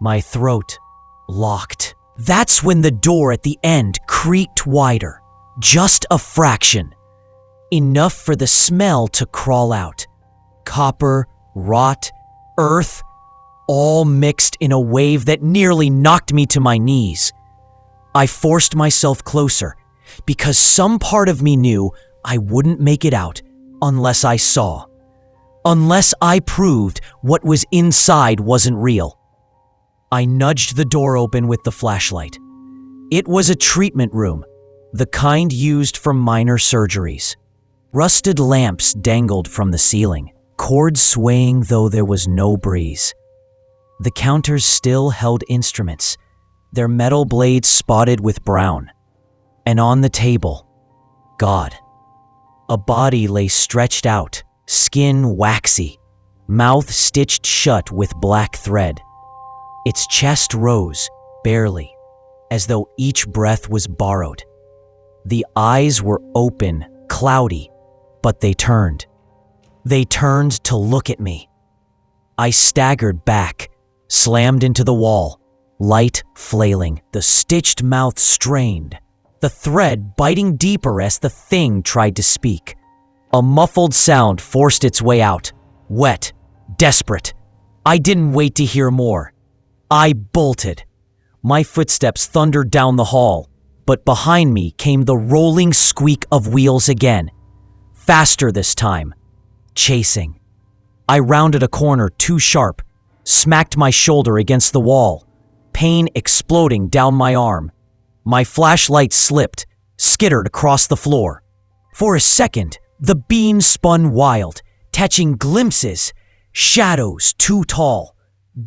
My throat locked. That's when the door at the end creaked wider, just a fraction. Enough for the smell to crawl out. Copper, rot, earth, all mixed in a wave that nearly knocked me to my knees. I forced myself closer, because some part of me knew I wouldn't make it out unless I saw. Unless I proved what was inside wasn't real. I nudged the door open with the flashlight. It was a treatment room, the kind used for minor surgeries. Rusted lamps dangled from the ceiling, cords swaying though there was no breeze. The counters still held instruments, their metal blades spotted with brown. And on the table, God. A body lay stretched out, skin waxy, mouth stitched shut with black thread. Its chest rose, barely, as though each breath was borrowed. The eyes were open, cloudy, but they turned. They turned to look at me. I staggered back, slammed into the wall, light flailing, the stitched mouth strained. The thread biting deeper as the thing tried to speak. A muffled sound forced its way out, wet, desperate. I didn't wait to hear more. I bolted. My footsteps thundered down the hall, but behind me came the rolling squeak of wheels again. Faster this time. Chasing. I rounded a corner too sharp, smacked my shoulder against the wall, pain exploding down my arm. My flashlight slipped, skittered across the floor. For a second, the beam spun wild, catching glimpses, shadows too tall,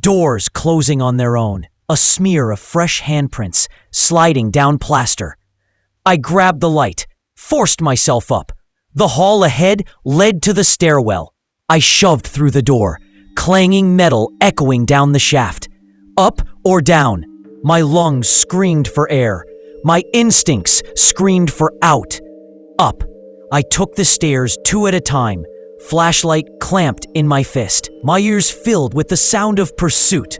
doors closing on their own, a smear of fresh handprints sliding down plaster. I grabbed the light, forced myself up. The hall ahead led to the stairwell. I shoved through the door, clanging metal echoing down the shaft. Up or down? My lungs screamed for air. My instincts screamed for out. Up. I took the stairs two at a time, flashlight clamped in my fist. My ears filled with the sound of pursuit.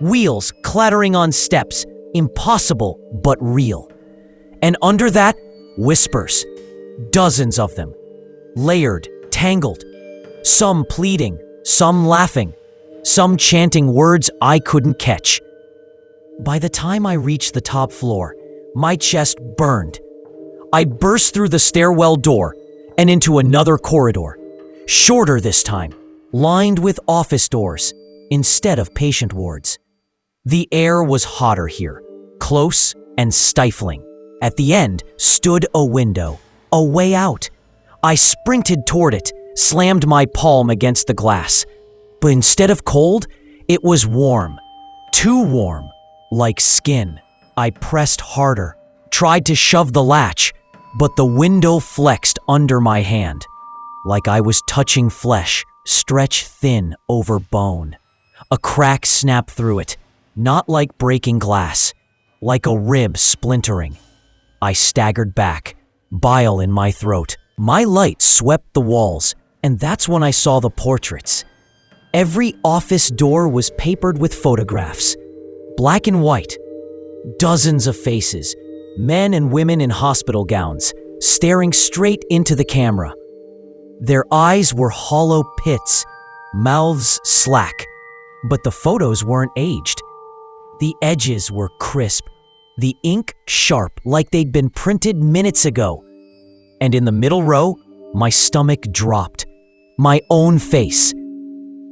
Wheels clattering on steps, impossible but real. And under that, whispers. Dozens of them. Layered, tangled. Some pleading, some laughing, some chanting words I couldn't catch. By the time I reached the top floor, my chest burned. I burst through the stairwell door and into another corridor, shorter this time, lined with office doors instead of patient wards. The air was hotter here, close and stifling. At the end stood a window, a way out. I sprinted toward it, slammed my palm against the glass. But instead of cold, it was warm, too warm, like skin. I pressed harder, tried to shove the latch, but the window flexed under my hand, like I was touching flesh, stretched thin over bone. A crack snapped through it, not like breaking glass, like a rib splintering. I staggered back, bile in my throat. My light swept the walls, and that's when I saw the portraits. Every office door was papered with photographs, black and white. Dozens of faces, men and women in hospital gowns, staring straight into the camera. Their eyes were hollow pits, mouths slack, but the photos weren't aged. The edges were crisp, the ink sharp like they'd been printed minutes ago. And in the middle row, my stomach dropped. My own face.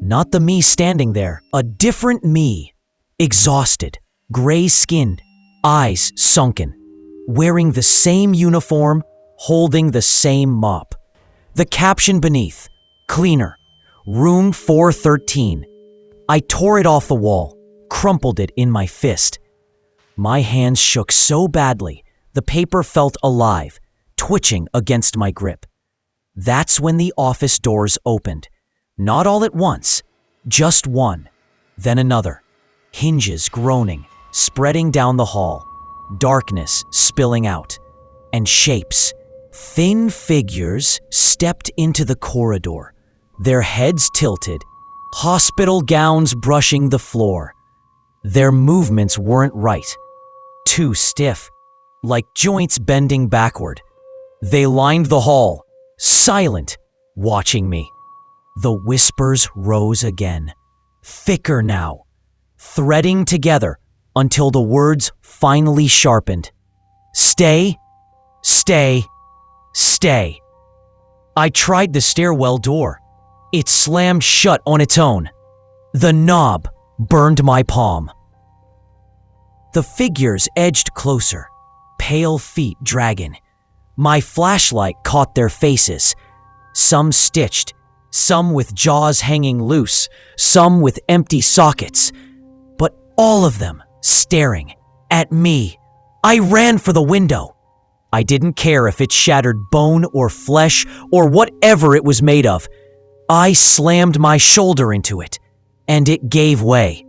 Not the me standing there, a different me. Exhausted, gray-skinned, eyes sunken, wearing the same uniform, holding the same mop. The caption beneath, "Cleaner, room 413. I tore it off the wall, crumpled it in my fist. My hands shook so badly, the paper felt alive, twitching against my grip. That's when the office doors opened. Not all at once, just one, then another. Hinges groaning, spreading down the hall, darkness spilling out, and shapes. Thin figures stepped into the corridor, their heads tilted, hospital gowns brushing the floor. Their movements weren't right, too stiff, like joints bending backward. They lined the hall, silent, watching me. The whispers rose again, thicker now, threading together until the words finally sharpened. Stay, stay, stay. I tried the stairwell door. It slammed shut on its own. The knob burned my palm. The figures edged closer, pale feet dragging. My flashlight caught their faces, some stitched, some with jaws hanging loose, some with empty sockets, but all of them staring at me. I ran for the window. I didn't care if it shattered bone or flesh or whatever it was made of. I slammed my shoulder into it, and it gave way,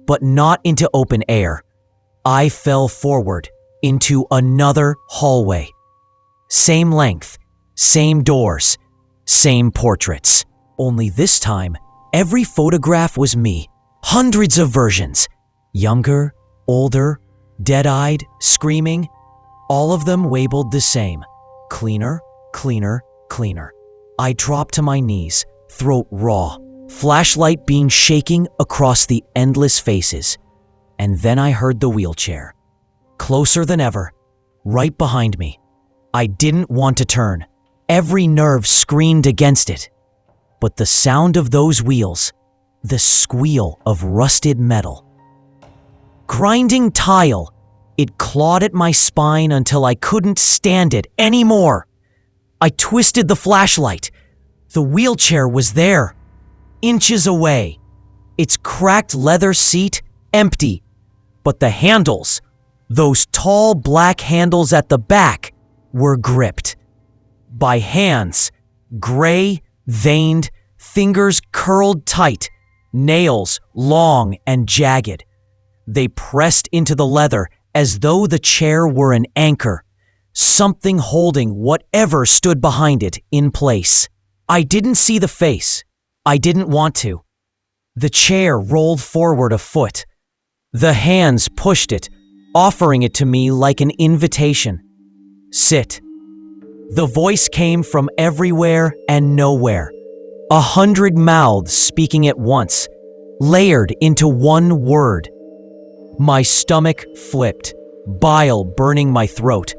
but not into open air. I fell forward into another hallway. Same length, same doors, same portraits. Only this time, every photograph was me. Hundreds of versions. Younger, older, dead-eyed, screaming. All of them labeled the same. Cleaner, cleaner, cleaner. I dropped to my knees, throat raw, flashlight beam shaking across the endless faces. And then I heard the wheelchair. Closer than ever, right behind me. I didn't want to turn. Every nerve screamed against it. But the sound of those wheels, the squeal of rusted metal. Grinding tile, it clawed at my spine until I couldn't stand it anymore. I twisted the flashlight. The wheelchair was there, inches away. Its cracked leather seat empty, but the handles, those tall black handles at the back, were gripped by hands, gray, veined, fingers curled tight, nails long and jagged. They pressed into the leather as though the chair were an anchor, something holding whatever stood behind it in place. I didn't see the face. I didn't want to. The chair rolled forward a foot. The hands pushed it, offering it to me like an invitation. Sit. The voice came from everywhere and nowhere. 100 mouths speaking at once, layered into one word. My stomach flipped, bile burning my throat.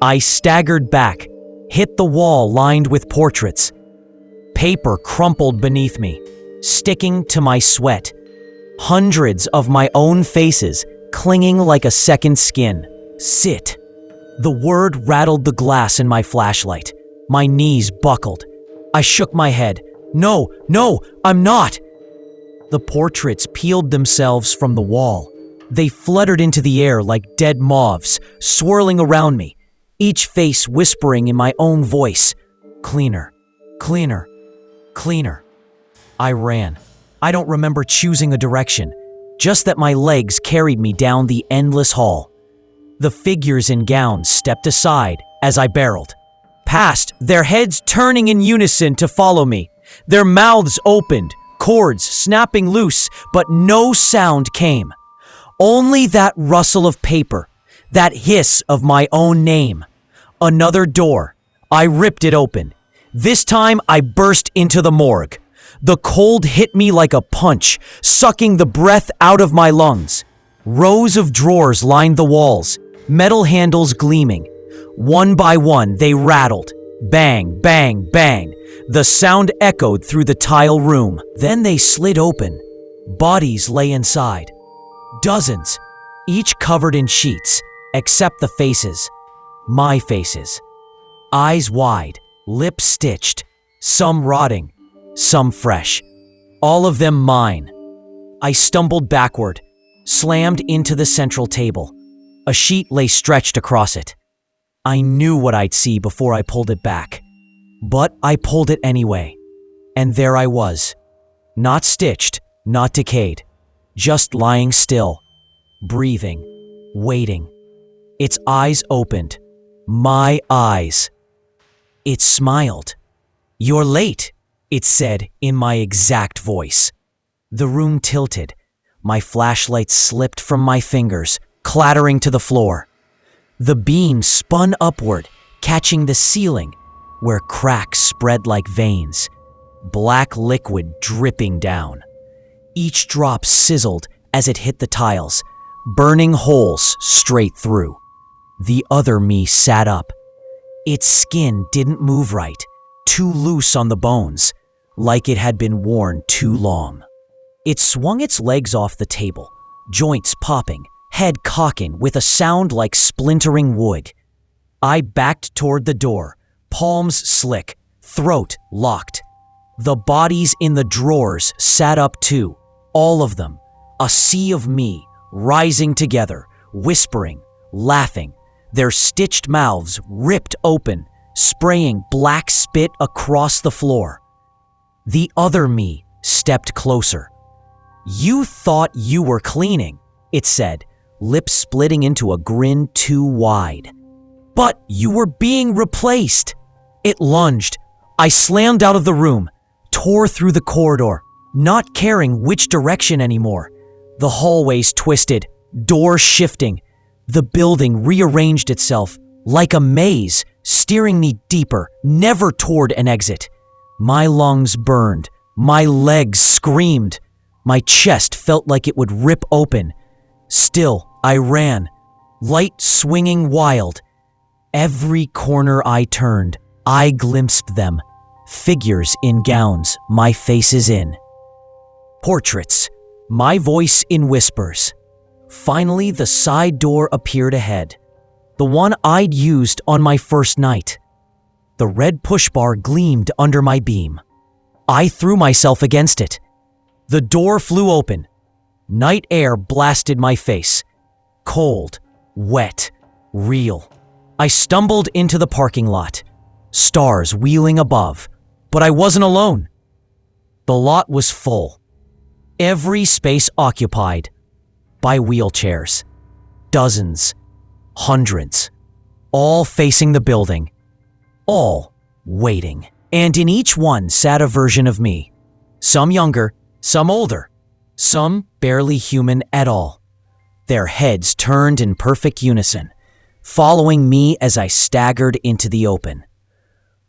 I staggered back, hit the wall lined with portraits. Paper crumpled beneath me, sticking to my sweat. Hundreds of my own faces clinging like a second skin. Sit. The word rattled the glass in my flashlight. My knees buckled. I shook my head. No, I'm not. The portraits peeled themselves from the wall. They fluttered into the air like dead moths, swirling around me, each face whispering in my own voice, "Cleaner, cleaner, cleaner." I ran. I don't remember choosing a direction, just that my legs carried me down the endless hall. The figures in gowns stepped aside as I barreled, past, their heads turning in unison to follow me. Their mouths opened, cords snapping loose, but no sound came. Only that rustle of paper, that hiss of my own name. Another door. I ripped it open. This time I burst into the morgue. The cold hit me like a punch, sucking the breath out of my lungs. Rows of drawers lined the walls, metal handles gleaming. One by one, they rattled. Bang, bang, bang. The sound echoed through the tile room. Then they slid open. Bodies lay inside. Dozens, each covered in sheets, except the faces. My faces. Eyes wide, lips stitched, some rotting, some fresh. All of them mine. I stumbled backward, slammed into the central table. A sheet lay stretched across it. I knew what I'd see before I pulled it back. But I pulled it anyway. And there I was. Not stitched, not decayed. Just lying still, breathing, waiting. Its eyes opened. My eyes. It smiled. "You're late," it said in my exact voice. The room tilted. My flashlight slipped from my fingers, clattering to the floor. The beam spun upward, catching the ceiling, where cracks spread like veins, black liquid dripping down. Each drop sizzled as it hit the tiles, burning holes straight through. The other me sat up. Its skin didn't move right, too loose on the bones, like it had been worn too long. It swung its legs off the table, joints popping, head cocking with a sound like splintering wood. I backed toward the door, palms slick, throat locked. The bodies in the drawers sat up too, all of them, a sea of me, rising together, whispering, laughing, their stitched mouths ripped open, spraying black spit across the floor. The other me stepped closer. "You thought you were cleaning," it said, lips splitting into a grin too wide. "But you were being replaced." It lunged. I slammed out of the room, tore through the corridor, not caring which direction anymore. The hallways twisted, doors shifting. The building rearranged itself like a maze, steering me deeper, never toward an exit. My lungs burned. My legs screamed. My chest felt like it would rip open. Still, I ran, light swinging wild. Every corner I turned, I glimpsed them. Figures in gowns, my faces in. Portraits, my voice in whispers. Finally, the side door appeared ahead. The one I'd used on my first night. The red push bar gleamed under my beam. I threw myself against it. The door flew open. Night air blasted my face. Cold, wet, real. I stumbled into the parking lot. Stars wheeling above. But I wasn't alone. The lot was full. Every space occupied by wheelchairs. Dozens, hundreds, all facing the building, all waiting. And in each one sat a version of me. Some younger, some older, some barely human at all. Their heads turned in perfect unison, following me as I staggered into the open.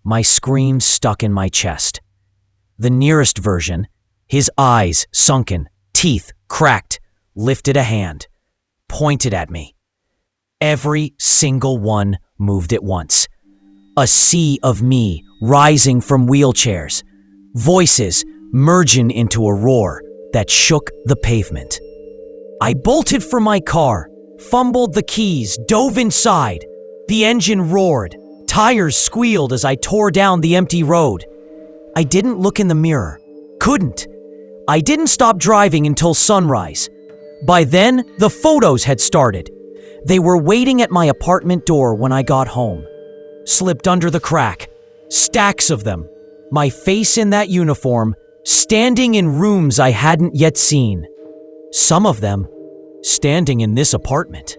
My scream stuck in my chest. The nearest version, his eyes sunken, teeth cracked, lifted a hand, pointed at me. Every single one moved at once. A sea of me rising from wheelchairs, voices merging into a roar that shook the pavement. I bolted for my car, fumbled the keys, dove inside. The engine roared, tires squealed as I tore down the empty road. I didn't look in the mirror, couldn't. I didn't stop driving until sunrise. By then, the photos had started. They were waiting at my apartment door when I got home. Slipped under the crack. Stacks of them. My face in that uniform, standing in rooms I hadn't yet seen. Some of them standing in this apartment.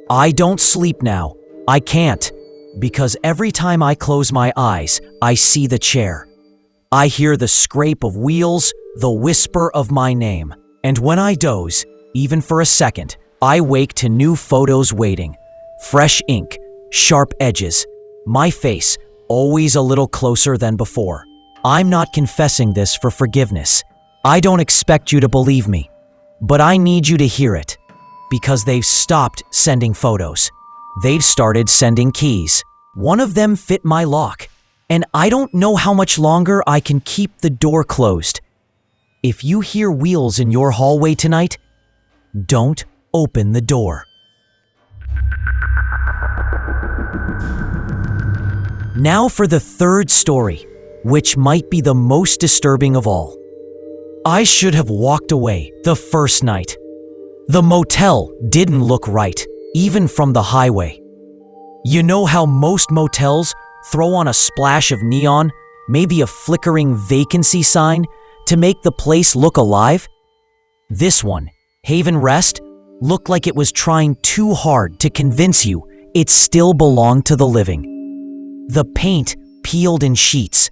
I don't sleep now. I can't. Because every time I close my eyes, I see the chair. I hear the scrape of wheels, the whisper of my name. And when I doze, even for a second, I wake to new photos waiting. Fresh ink, sharp edges. My face, always a little closer than before. I'm not confessing this for forgiveness. I don't expect you to believe me. But I need you to hear it. Because they've stopped sending photos. They've started sending keys. One of them fit my lock. and I don't know how much longer I can keep the door closed. If you hear wheels in your hallway tonight, don't open the door. Now for the third story, which might be the most disturbing of all. I should have walked away the first night. The motel didn't look right, even from the highway. You know how most motels throw on a splash of neon, maybe a flickering vacancy sign, to make the place look alive? This one, Haven Rest, looked like it was trying too hard to convince you it still belonged to the living. The paint peeled in sheets.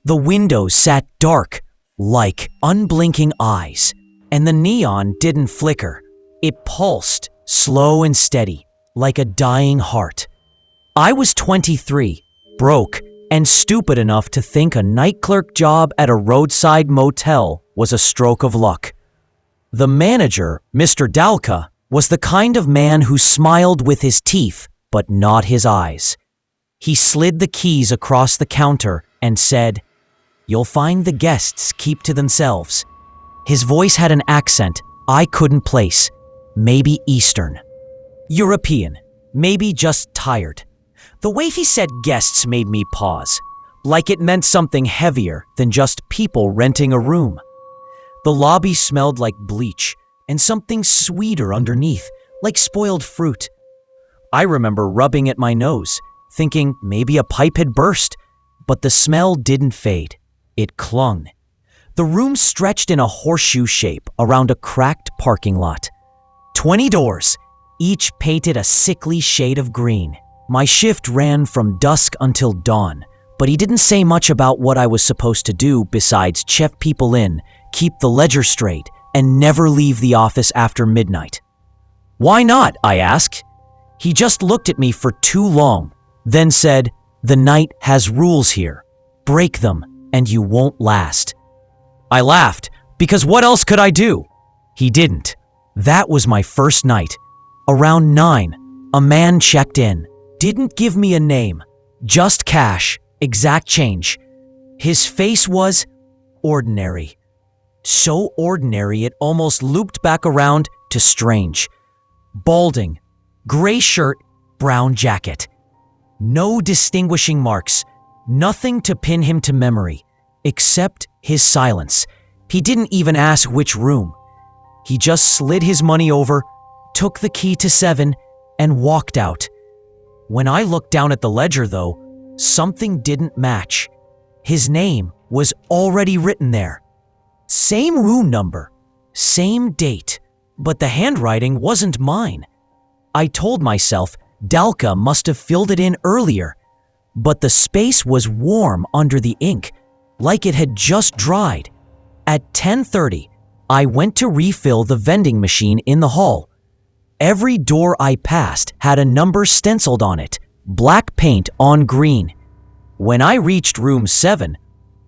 The windows sat dark, like unblinking eyes, and the neon didn't flicker. It pulsed, slow and steady, like a dying heart. I was 23, broke, and stupid enough to think a night clerk job at a roadside motel was a stroke of luck. The manager, Mr. Dalka, was the kind of man who smiled with his teeth, but not his eyes. He slid the keys across the counter and said, "You'll find the guests keep to themselves." His voice had an accent I couldn't place. Maybe Eastern. European. Maybe just tired. The way he said guests made me pause, like it meant something heavier than just people renting a room. The lobby smelled like bleach and something sweeter underneath, like spoiled fruit. I remember rubbing at my nose, thinking maybe a pipe had burst, but the smell didn't fade. It clung. The room stretched in a horseshoe shape around a cracked parking lot. 20 doors, each painted a sickly shade of green. My shift ran from dusk until dawn, but he didn't say much about what I was supposed to do besides check people in, keep the ledger straight, and never leave the office after midnight. "Why not?" I asked. He just looked at me for too long, then said, "The night has rules here. Break them, and you won't last." I laughed, because what else could I do? He didn't. That was my first night. Around 9, a man checked in. Didn't give me a name, just cash, exact change. His face was ordinary. So ordinary it almost looped back around to strange. Balding, gray shirt, brown jacket. No distinguishing marks, nothing to pin him to memory, except his silence. He didn't even ask which room. He just slid his money over, took the key to 7, and walked out. When I looked down at the ledger, though, something didn't match. His name was already written there. Same room number, same date, but the handwriting wasn't mine. I told myself Dalka must have filled it in earlier, but the space was warm under the ink, like it had just dried. At 10:30, I went to refill the vending machine in the hall. Every door I passed had a number stenciled on it, black paint on green. When I reached room 7,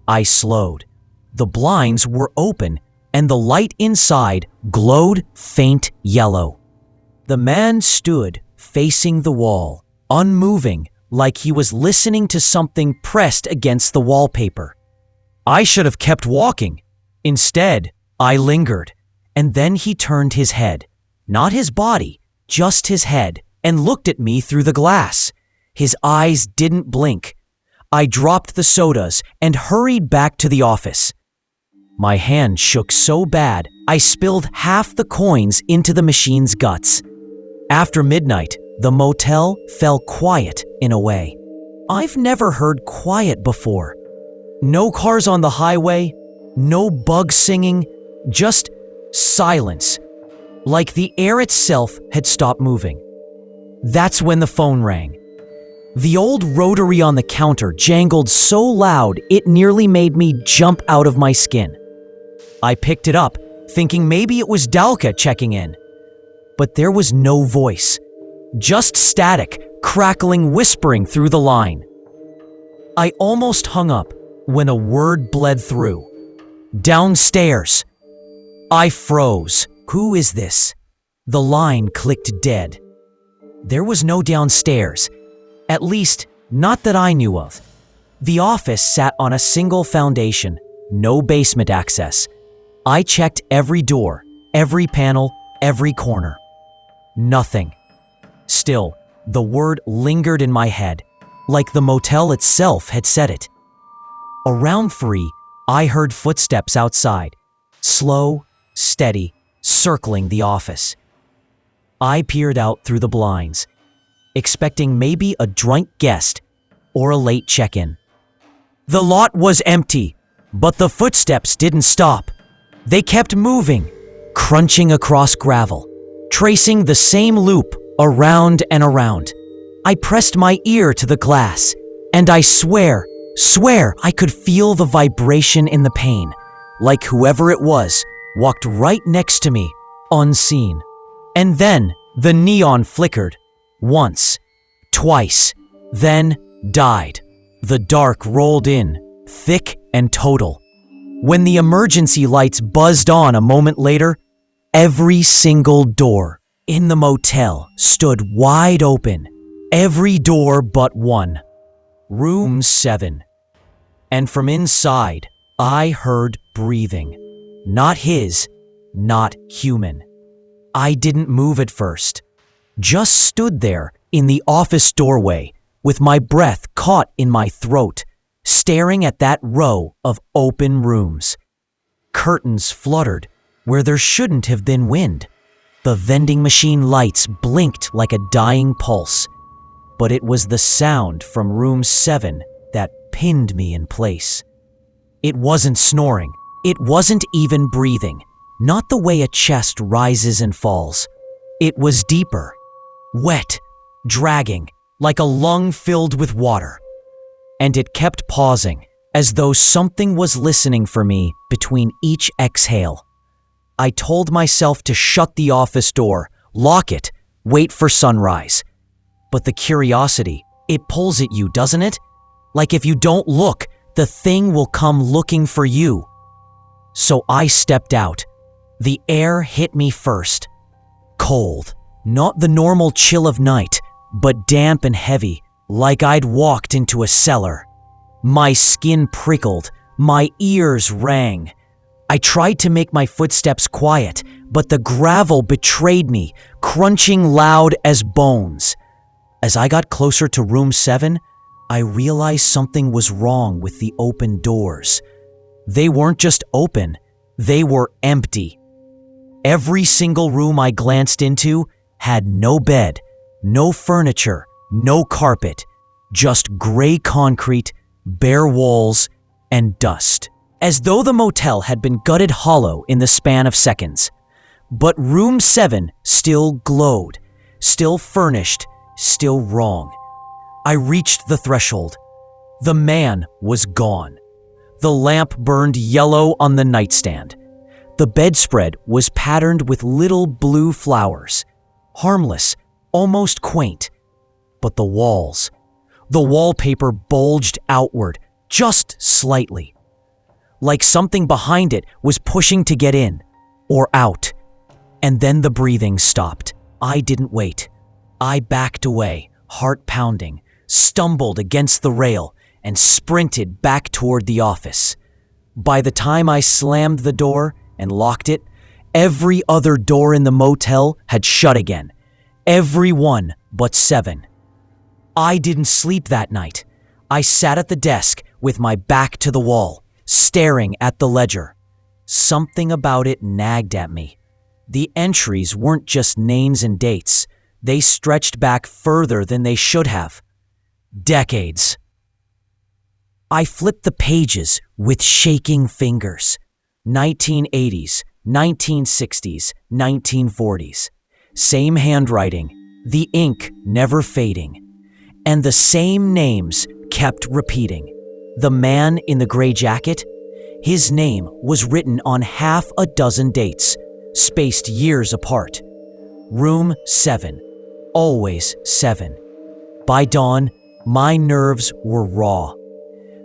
I slowed. The blinds were open, and the light inside glowed faint yellow. The man stood facing the wall, unmoving, like he was listening to something pressed against the wallpaper. I should have kept walking. Instead, I lingered, and then he turned his head. Not his body, just his head, and looked at me through the glass. His eyes didn't blink. I dropped the sodas and hurried back to the office. My hand shook so bad, I spilled half the coins into the machine's guts. After midnight, the motel fell quiet in a way. I've never heard quiet before. No cars on the highway, no bugs singing, just silence. Like the air itself had stopped moving. That's when the phone rang. The old rotary on the counter jangled so loud it nearly made me jump out of my skin. I picked it up, thinking maybe it was Dalka checking in. But there was no voice. Just static, crackling whispering through the line. I almost hung up when a word bled through. "Downstairs." I froze. Who is this? The line clicked dead. There was no downstairs. At least, not that I knew of. The office sat on a single foundation, no basement access. I checked every door, every panel, every corner. Nothing. Still, the word lingered in my head, like the motel itself had said it. Around 3, I heard footsteps outside, slow, steady, circling the office. I peered out through the blinds, expecting maybe a drunk guest or a late check-in. The lot was empty, but the footsteps didn't stop. They kept moving, crunching across gravel, tracing the same loop around and around. I pressed my ear to the glass, and I swear I could feel the vibration in the pane, like whoever it was walked right next to me, unseen. And then the neon flickered, once, twice, then died. The dark rolled in, thick and total. When the emergency lights buzzed on a moment later, every single door in the motel stood wide open. Every door but one. Room 7. And from inside, I heard breathing. Not his, not human. I didn't move at first. Just stood there in the office doorway with my breath caught in my throat, staring at that row of open rooms. Curtains fluttered where there shouldn't have been wind. The vending machine lights blinked like a dying pulse. But it was the sound from room 7 that pinned me in place. It wasn't snoring. It wasn't even breathing. Not the way a chest rises and falls. It was deeper, wet, dragging, like a lung filled with water. And it kept pausing, as though something was listening for me between each exhale. I told myself to shut the office door, lock it, wait for sunrise. But the curiosity, it pulls at you, doesn't it? Like if you don't look, the thing will come looking for you. So I stepped out. The air hit me first. Cold, not the normal chill of night, but damp and heavy, like I'd walked into a cellar. My skin prickled, my ears rang. I tried to make my footsteps quiet, but the gravel betrayed me, crunching loud as bones. As I got closer to room 7, I realized something was wrong with the open doors. They weren't just open, they were empty. Every single room I glanced into had no bed, no furniture, no carpet, just gray concrete, bare walls, and dust. As though the motel had been gutted hollow in the span of seconds. But room 7 still glowed, still furnished, still wrong. I reached the threshold. The man was gone. The lamp burned yellow on the nightstand. The bedspread was patterned with little blue flowers, harmless, almost quaint. But the walls, the wallpaper bulged outward, just slightly. Like something behind it was pushing to get in, or out. And then the breathing stopped. I didn't wait. I backed away, heart pounding, stumbled against the rail, and sprinted back toward the office. By the time I slammed the door and locked it, every other door in the motel had shut again. Every one but 7. I didn't sleep that night. I sat at the desk with my back to the wall, staring at the ledger. Something about it nagged at me. The entries weren't just names and dates. They stretched back further than they should have. Decades. I flipped the pages with shaking fingers. 1980s, 1960s, 1940s. Same handwriting, the ink never fading. And the same names kept repeating. The man in the gray jacket, his name was written on half a dozen dates, spaced years apart. Room 7, always 7. By dawn, my nerves were raw.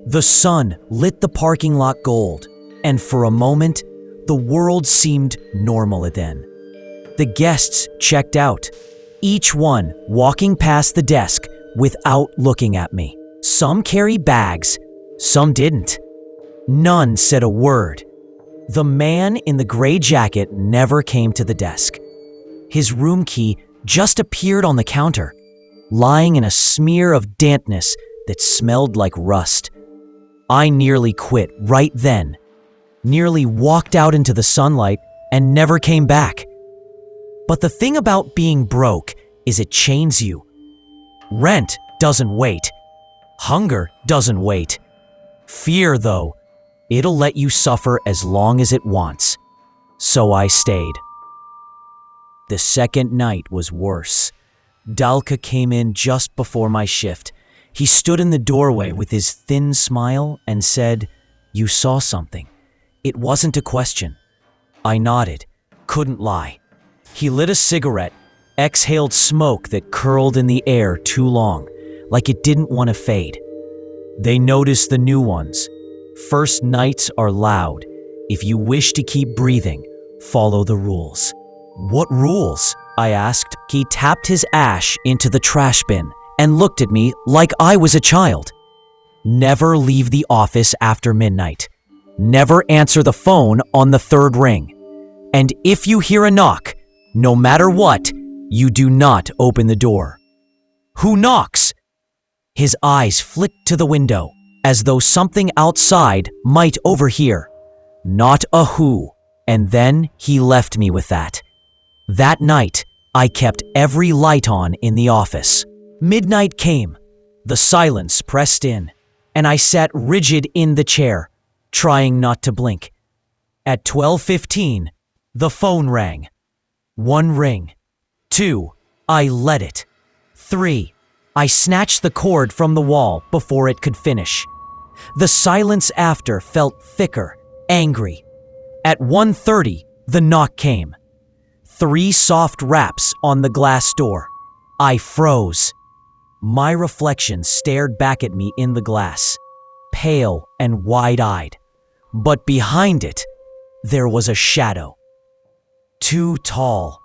The sun lit the parking lot gold, and for a moment, the world seemed normal again. The guests checked out, each one walking past the desk without looking at me. Some carry bags, Some didn't. None said a word. The man in the gray jacket never came to the desk. His room key just appeared on the counter, lying in a smear of dampness that smelled like rust. I nearly quit right then, nearly walked out into the sunlight and never came back. But the thing about being broke is it chains you. Rent doesn't wait. Hunger doesn't wait. Fear, though, it'll let you suffer as long as it wants. So I stayed. The second night was worse. Dalka came in just before my shift. He stood in the doorway with his thin smile and said, "You saw something." It wasn't a question. I nodded, couldn't lie. He lit a cigarette, exhaled smoke that curled in the air too long, like it didn't want to fade. They noticed the new ones. First nights are loud. If you wish to keep breathing, follow the rules. What rules? I asked. He tapped his ash into the trash bin and looked at me like I was a child. Never leave the office after midnight. Never answer the phone on the third ring. And if you hear a knock, no matter what, you do not open the door. Who knocks? His eyes flicked to the window, as though something outside might overhear. Not a who. And then he left me with that. That night, I kept every light on in the office. Midnight came. The silence pressed in, and I sat rigid in the chair, trying not to blink. At 12:15, the phone rang. 1 ring. 2. I let it. 3. I snatched the cord from the wall before it could finish. The silence after felt thicker, angry. At 1:30, the knock came. 3 soft raps on the glass door. I froze. My reflection stared back at me in the glass, pale and wide-eyed. But behind it, there was a shadow. Too tall.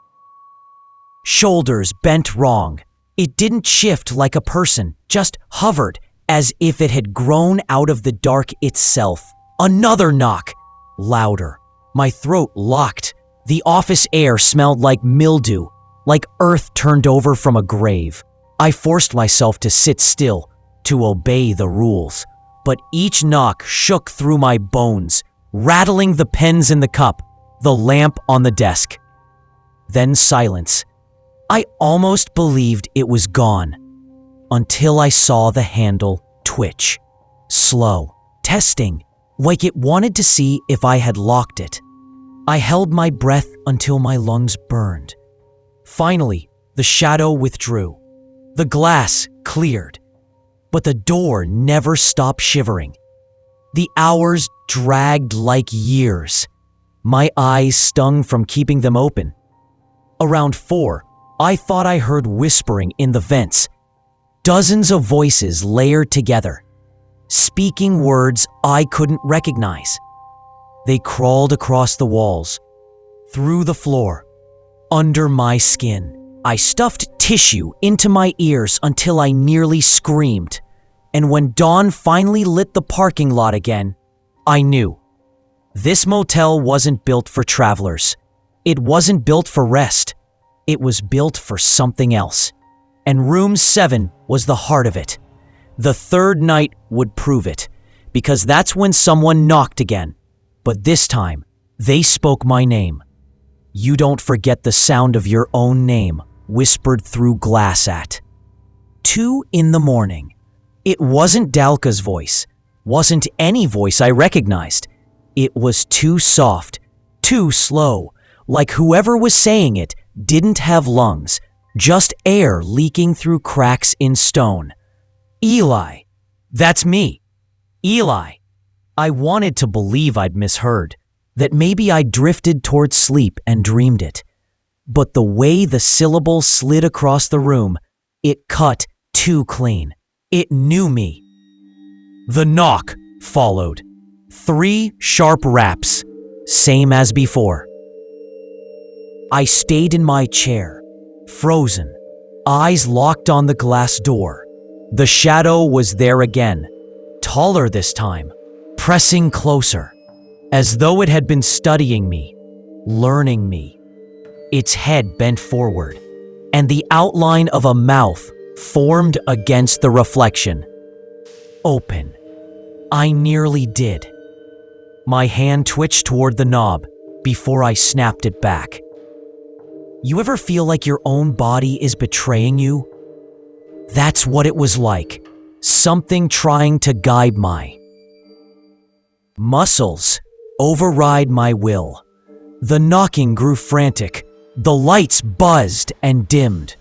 Shoulders bent wrong. It didn't shift like a person, just hovered as if it had grown out of the dark itself. Another knock. Louder. My throat locked. The office air smelled like mildew, like earth turned over from a grave. I forced myself to sit still, to obey the rules. But each knock shook through my bones, rattling the pens in the cup, the lamp on the desk. Then silence. I almost believed it was gone, until I saw the handle twitch. Slow, testing, like it wanted to see if I had locked it. I held my breath until my lungs burned. Finally, the shadow withdrew. The glass cleared, but the door never stopped shivering. The hours dragged like years. My eyes stung from keeping them open. Around 4, I thought I heard whispering in the vents. Dozens of voices layered together, speaking words I couldn't recognize. They crawled across the walls, through the floor, under my skin. I stuffed tissue into my ears until I nearly screamed. And when dawn finally lit the parking lot again, I knew. This motel wasn't built for travelers. It wasn't built for rest. It was built for something else. And room 7 was the heart of it. The third night would prove it, because that's when someone knocked again. But this time, they spoke my name. You don't forget the sound of your own name whispered through glass at 2 in the morning. It wasn't Dalka's voice, wasn't any voice I recognized. It was too soft, too slow, like whoever was saying it didn't have lungs, just air leaking through cracks in stone. Eli. That's me. Eli. I wanted to believe I'd misheard, that maybe I drifted toward sleep and dreamed it. But the way the syllable slid across the room, it cut too clean. It knew me. The knock followed. 3 sharp raps, same as before. I stayed in my chair, frozen, eyes locked on the glass door. The shadow was there again, taller this time, pressing closer, as though it had been studying me, learning me. Its head bent forward, and the outline of a mouth formed against the reflection. Open. I nearly did. My hand twitched toward the knob before I snapped it back. You ever feel like your own body is betraying you? That's what it was like. Something trying to guide my muscles, override my will. The knocking grew frantic. The lights buzzed and dimmed.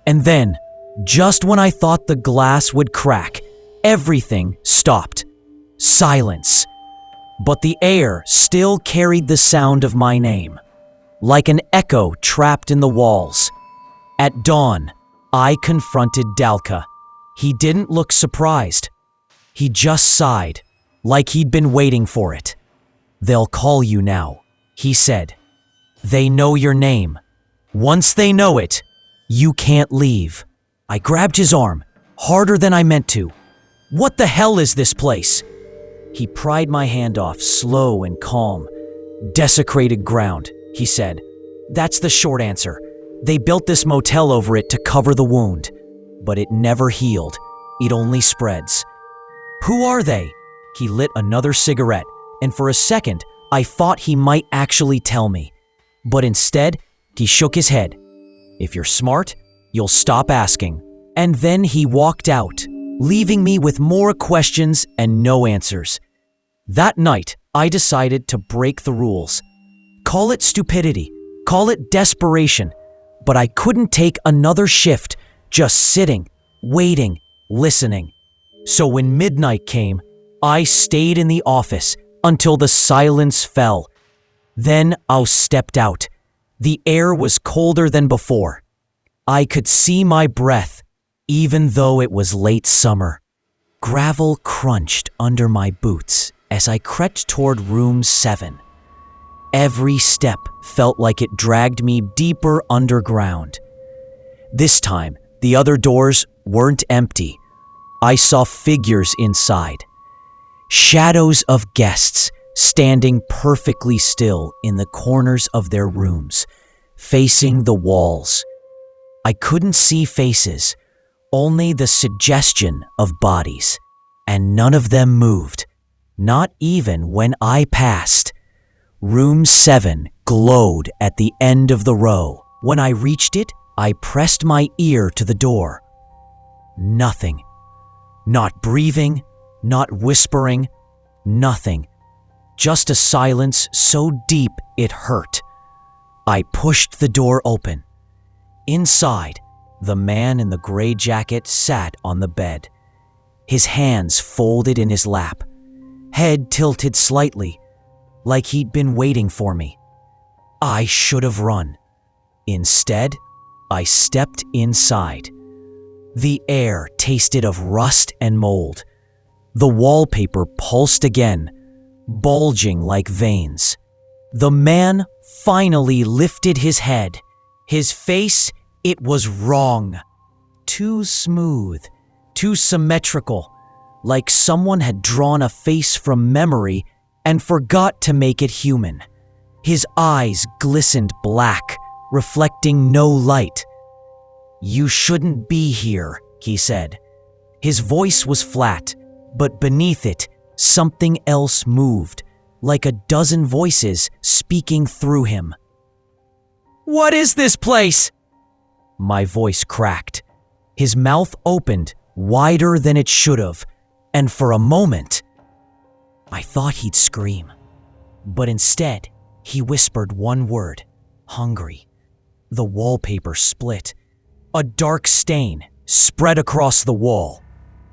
And then, just when I thought the glass would crack, everything stopped. Silence. But the air still carried the sound of my name, like an echo trapped in the walls. At dawn, I confronted Dalka. He didn't look surprised. He just sighed, like he'd been waiting for it. They'll call you now, he said. They know your name. Once they know it, you can't leave. I grabbed his arm, harder than I meant to. What the hell is this place? He pried my hand off, slow and calm. Desecrated ground, he said. That's the short answer. They built this motel over it to cover the wound. But it never healed. It only spreads. Who are they? He lit another cigarette, and for a second, I thought he might actually tell me. But instead, he shook his head. If you're smart, you'll stop asking. And then he walked out, leaving me with more questions and no answers. That night, I decided to break the rules. Call it stupidity, call it desperation, but I couldn't take another shift just sitting, waiting, listening. So when midnight came, I stayed in the office until the silence fell. Then I stepped out. The air was colder than before. I could see my breath, even though it was late summer. Gravel crunched under my boots as I crept toward room 7. Every step felt like it dragged me deeper underground. This time, the other doors weren't empty. I saw figures inside. Shadows of guests standing perfectly still in the corners of their rooms, facing the walls. I couldn't see faces, only the suggestion of bodies, and none of them moved, not even when I passed. Room 7 glowed at the end of the row. When I reached it, I pressed my ear to the door. Nothing. Not breathing, not whispering, nothing. Just a silence so deep it hurt. I pushed the door open. Inside, the man in the gray jacket sat on the bed, his hands folded in his lap, head tilted slightly, like he'd been waiting for me. I should have run. Instead, I stepped inside. The air tasted of rust and mold. The wallpaper pulsed again, bulging like veins. The man finally lifted his head. His face, it was wrong. Too smooth, too symmetrical, like someone had drawn a face from memory and forgot to make it human. His eyes glistened black, reflecting no light. You shouldn't be here, he said. His voice was flat, but beneath it, something else moved, like a dozen voices speaking through him. What is this place? My voice cracked. His mouth opened wider than it should have, and for a moment, I thought he'd scream. But instead, he whispered one word, hungry. The wallpaper split. A dark stain spread across the wall,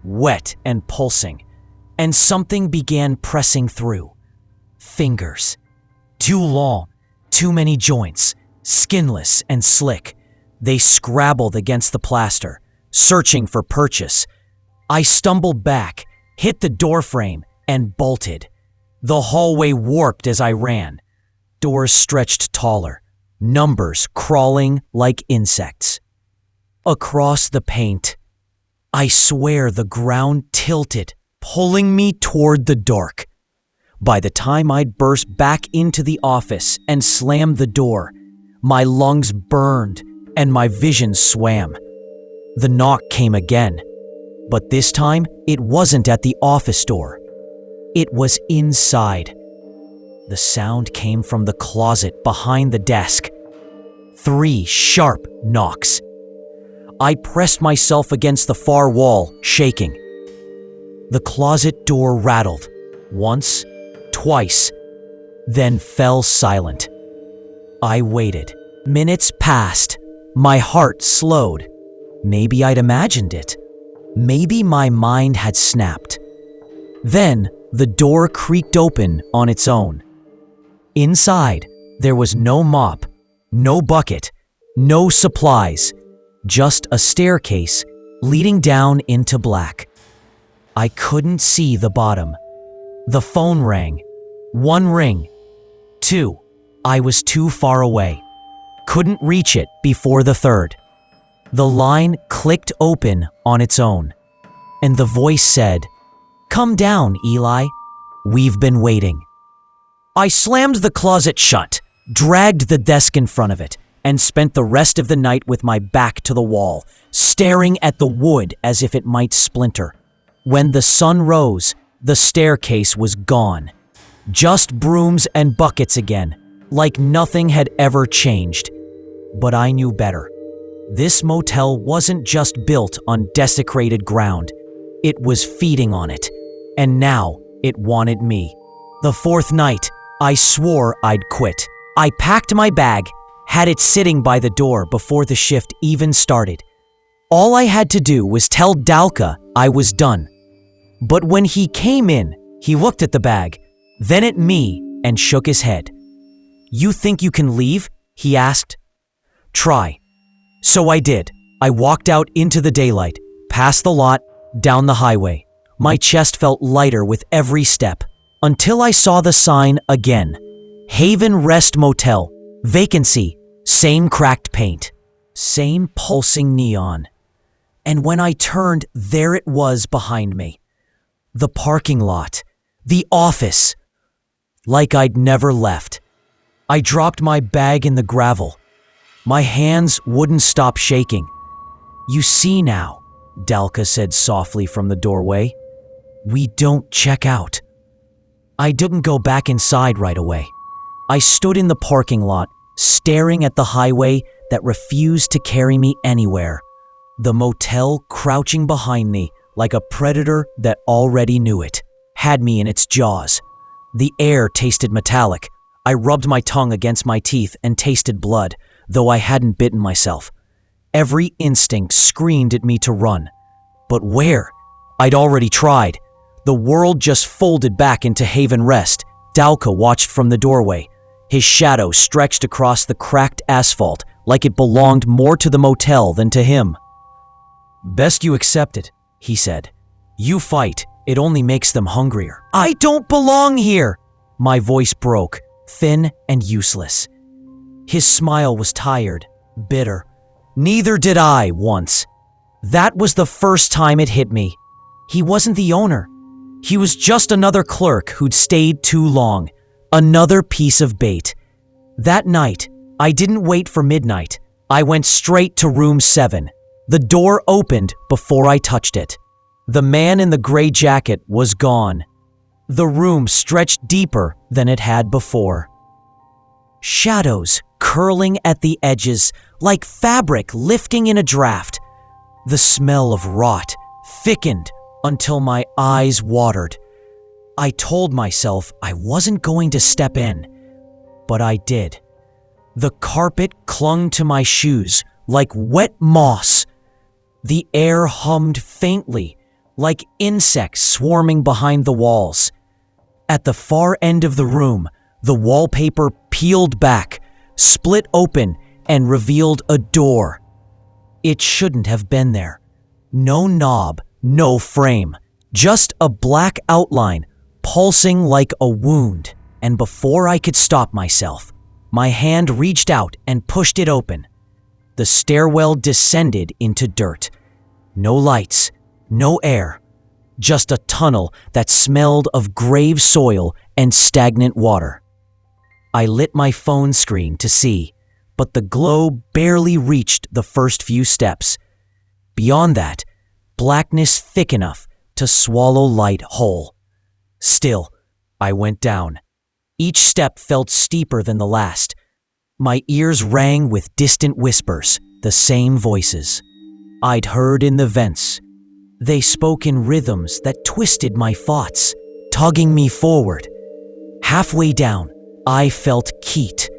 wet and pulsing, and something began pressing through. Fingers. Too long, too many joints, skinless and slick. They scrabbled against the plaster, searching for purchase. I stumbled back, hit the doorframe, and bolted. The hallway warped as I ran. Doors stretched taller, numbers crawling like insects. Across the paint, I swear the ground tilted pulling me toward the dark. By the time I'd burst back into the office and slammed the door, my lungs burned and my vision swam. The knock came again, but this time it wasn't at the office door. It was inside. The sound came from the closet behind the desk. 3 sharp knocks. I pressed myself against the far wall, shaking. The closet door rattled, once, twice, then fell silent. I waited. Minutes passed. My heart slowed. Maybe I'd imagined it. Maybe my mind had snapped. Then the door creaked open on its own. Inside, there was no mop, no bucket, no supplies, just a staircase leading down into black. I couldn't see the bottom. The phone rang. 1 ring. 2. I was too far away. Couldn't reach it before the 3rd. The line clicked open on its own, and the voice said, "Come down, Eli. We've been waiting." I slammed the closet shut, dragged the desk in front of it, and spent the rest of the night with my back to the wall, staring at the wood as if it might splinter. When the sun rose, the staircase was gone. Just brooms and buckets again, like nothing had ever changed. But I knew better. This motel wasn't just built on desecrated ground. It was feeding on it, and now it wanted me. The 4th night, I swore I'd quit. I packed my bag, had it sitting by the door before the shift even started. All I had to do was tell Dalka I was done. But when he came in, he looked at the bag, then at me, and shook his head. "You think you can leave?" he asked. "Try." So I did. I walked out into the daylight, past the lot, down the highway. My chest felt lighter with every step, until I saw the sign again. Haven Rest Motel. Vacancy. Same cracked paint. Same pulsing neon. And when I turned, there it was behind me. The parking lot. The office. Like I'd never left. I dropped my bag in the gravel. My hands wouldn't stop shaking. "You see now," Dalka said softly from the doorway. "We don't check out." I didn't go back inside right away. I stood in the parking lot, staring at the highway that refused to carry me anywhere. The motel crouching behind me like a predator that already knew it, had me in its jaws. The air tasted metallic. I rubbed my tongue against my teeth and tasted blood, though I hadn't bitten myself. Every instinct screamed at me to run. But where? I'd already tried. The world just folded back into Haven Rest. Dalka watched from the doorway. His shadow stretched across the cracked asphalt like it belonged more to the motel than to him. "Best you accept it," he said. "You fight. It only makes them hungrier." "I don't belong here!" My voice broke, thin and useless. His smile was tired, bitter. "Neither did I once." That was the first time it hit me. He wasn't the owner. He was just another clerk who'd stayed too long, another piece of bait. That night, I didn't wait for midnight. I went straight to room 7. The door opened before I touched it. The man in the gray jacket was gone. The room stretched deeper than it had before. Shadows curling at the edges like fabric lifting in a draft. The smell of rot thickened until my eyes watered. I told myself I wasn't going to step in, but I did. The carpet clung to my shoes like wet moss. The air hummed faintly, like insects swarming behind the walls. At the far end of the room, the wallpaper peeled back, split open, and revealed a door. It shouldn't have been there. No knob, no frame, just a black outline pulsing like a wound. And before I could stop myself, my hand reached out and pushed it open. The stairwell descended into dirt. No lights, no air, just a tunnel that smelled of grave soil and stagnant water. I lit my phone screen to see, but the glow barely reached the first few steps. Beyond that, blackness thick enough to swallow light whole. Still, I went down. Each step felt steeper than the last. My ears rang with distant whispers, the same voices I'd heard in the vents. They spoke in rhythms that twisted my thoughts, tugging me forward. Halfway down, I felt heat.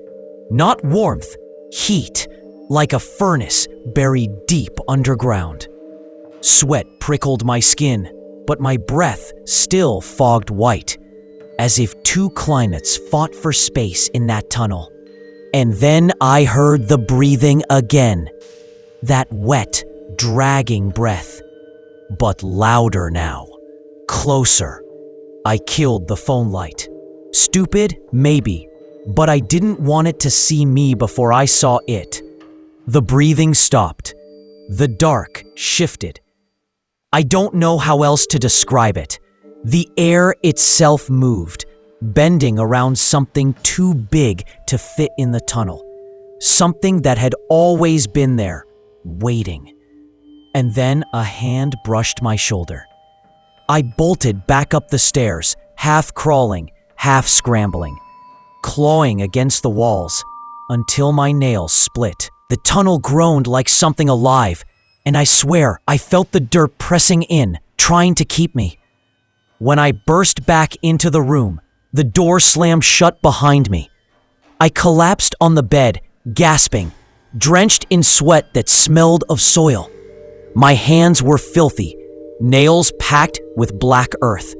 Not warmth, heat, like a furnace buried deep underground. Sweat prickled my skin, but my breath still fogged white, as if two climates fought for space in that tunnel. And then I heard the breathing again, that wet, dragging breath. But louder now, closer. I killed the phone light. Stupid? Maybe. But I didn't want it to see me before I saw it. The breathing stopped. The dark shifted. I don't know how else to describe it. The air itself moved, bending around something too big to fit in the tunnel. Something that had always been there, waiting. And then a hand brushed my shoulder. I bolted back up the stairs, half crawling, half scrambling, clawing against the walls until my nails split. The tunnel groaned like something alive, and I swear I felt the dirt pressing in, trying to keep me. When I burst back into the room, the door slammed shut behind me. I collapsed on the bed, gasping, drenched in sweat that smelled of soil. My hands were filthy, nails packed with black earth.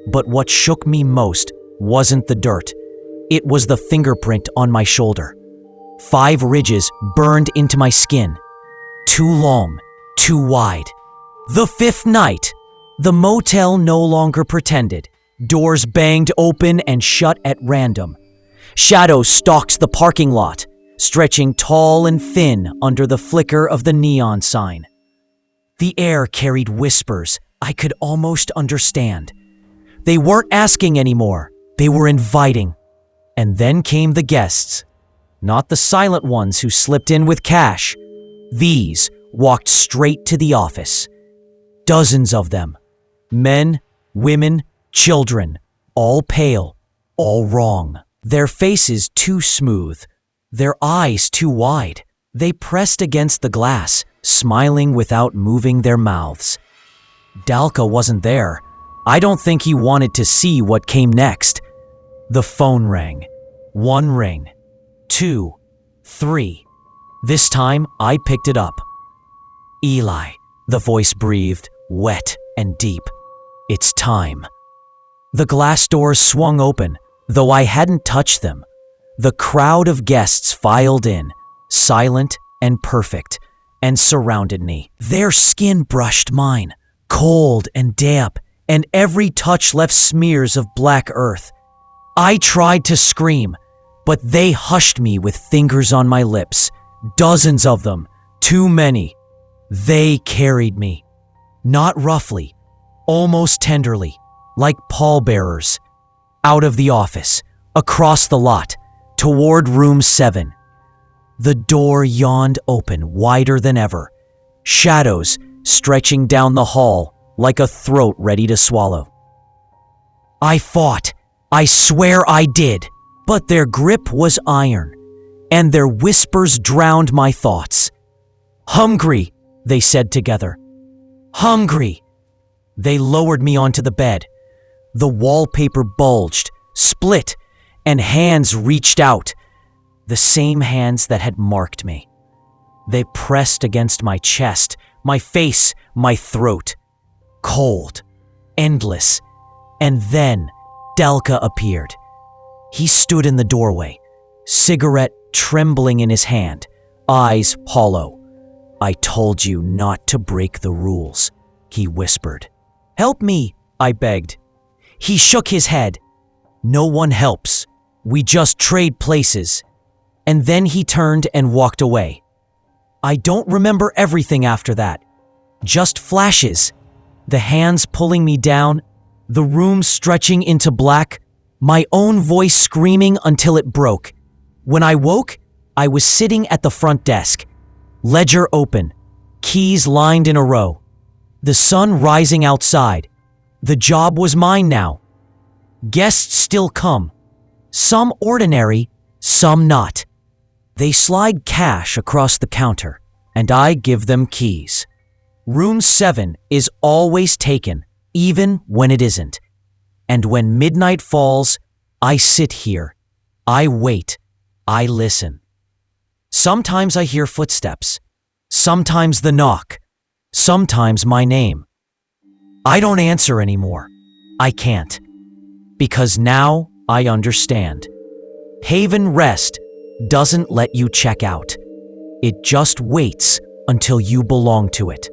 But what shook me most wasn't the dirt. It was the fingerprint on my shoulder. 5 ridges burned into my skin. Too long, too wide. The 5th night, the motel no longer pretended. Doors banged open and shut at random. Shadows stalked the parking lot, stretching tall and thin under the flicker of the neon sign. The air carried whispers I could almost understand. They weren't asking anymore, they were inviting. And then came the guests. Not the silent ones who slipped in with cash. These walked straight to the office. Dozens of them. Men, women, children, all pale, all wrong. Their faces too smooth, their eyes too wide. They pressed against the glass, smiling without moving their mouths. Dalka wasn't there. I don't think he wanted to see what came next. The phone rang. 1 ring. 2. 3. This time, I picked it up. "Eli," the voice breathed, wet and deep. "It's time." The glass doors swung open, though I hadn't touched them. The crowd of guests filed in, silent and perfect, and surrounded me. Their skin brushed mine, cold and damp, and every touch left smears of black earth. I tried to scream, but they hushed me with fingers on my lips. Dozens of them, too many. They carried me. Not roughly, almost tenderly, like pallbearers. Out of the office, across the lot, toward room 7. The door yawned open wider than ever, shadows stretching down the hall like a throat ready to swallow. I fought. I swear I did. But their grip was iron, and their whispers drowned my thoughts. "Hungry," they said together. "Hungry." They lowered me onto the bed. The wallpaper bulged, split, and hands reached out, the same hands that had marked me. They pressed against my chest, my face, my throat. Cold, endless, and then Dalka appeared. He stood in the doorway, cigarette trembling in his hand, eyes hollow. "I told you not to break the rules," he whispered. "Help me," I begged. He shook his head. "No one helps. We just trade places." And then he turned and walked away. I don't remember everything after that. Just flashes. The hands pulling me down, the room stretching into black, my own voice screaming until it broke. When I woke, I was sitting at the front desk, ledger open, keys lined in a row, the sun rising outside. The job was mine now. Guests still come, some ordinary, some not. They slide cash across the counter, and I give them keys. Room 7 is always taken, even when it isn't. And when midnight falls, I sit here. I wait. I listen. Sometimes I hear footsteps. Sometimes the knock. Sometimes my name. I don't answer anymore. I can't. Because now I understand. Haven Rest doesn't let you check out. It just waits until you belong to it.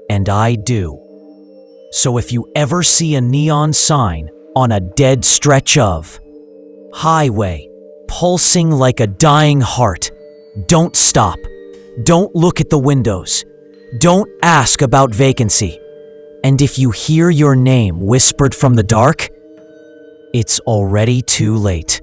And I do. So if you ever see a neon sign on a dead stretch of highway, pulsing like a dying heart, don't stop. Don't look at the windows. Don't ask about vacancy. And if you hear your name whispered from the dark, it's already too late.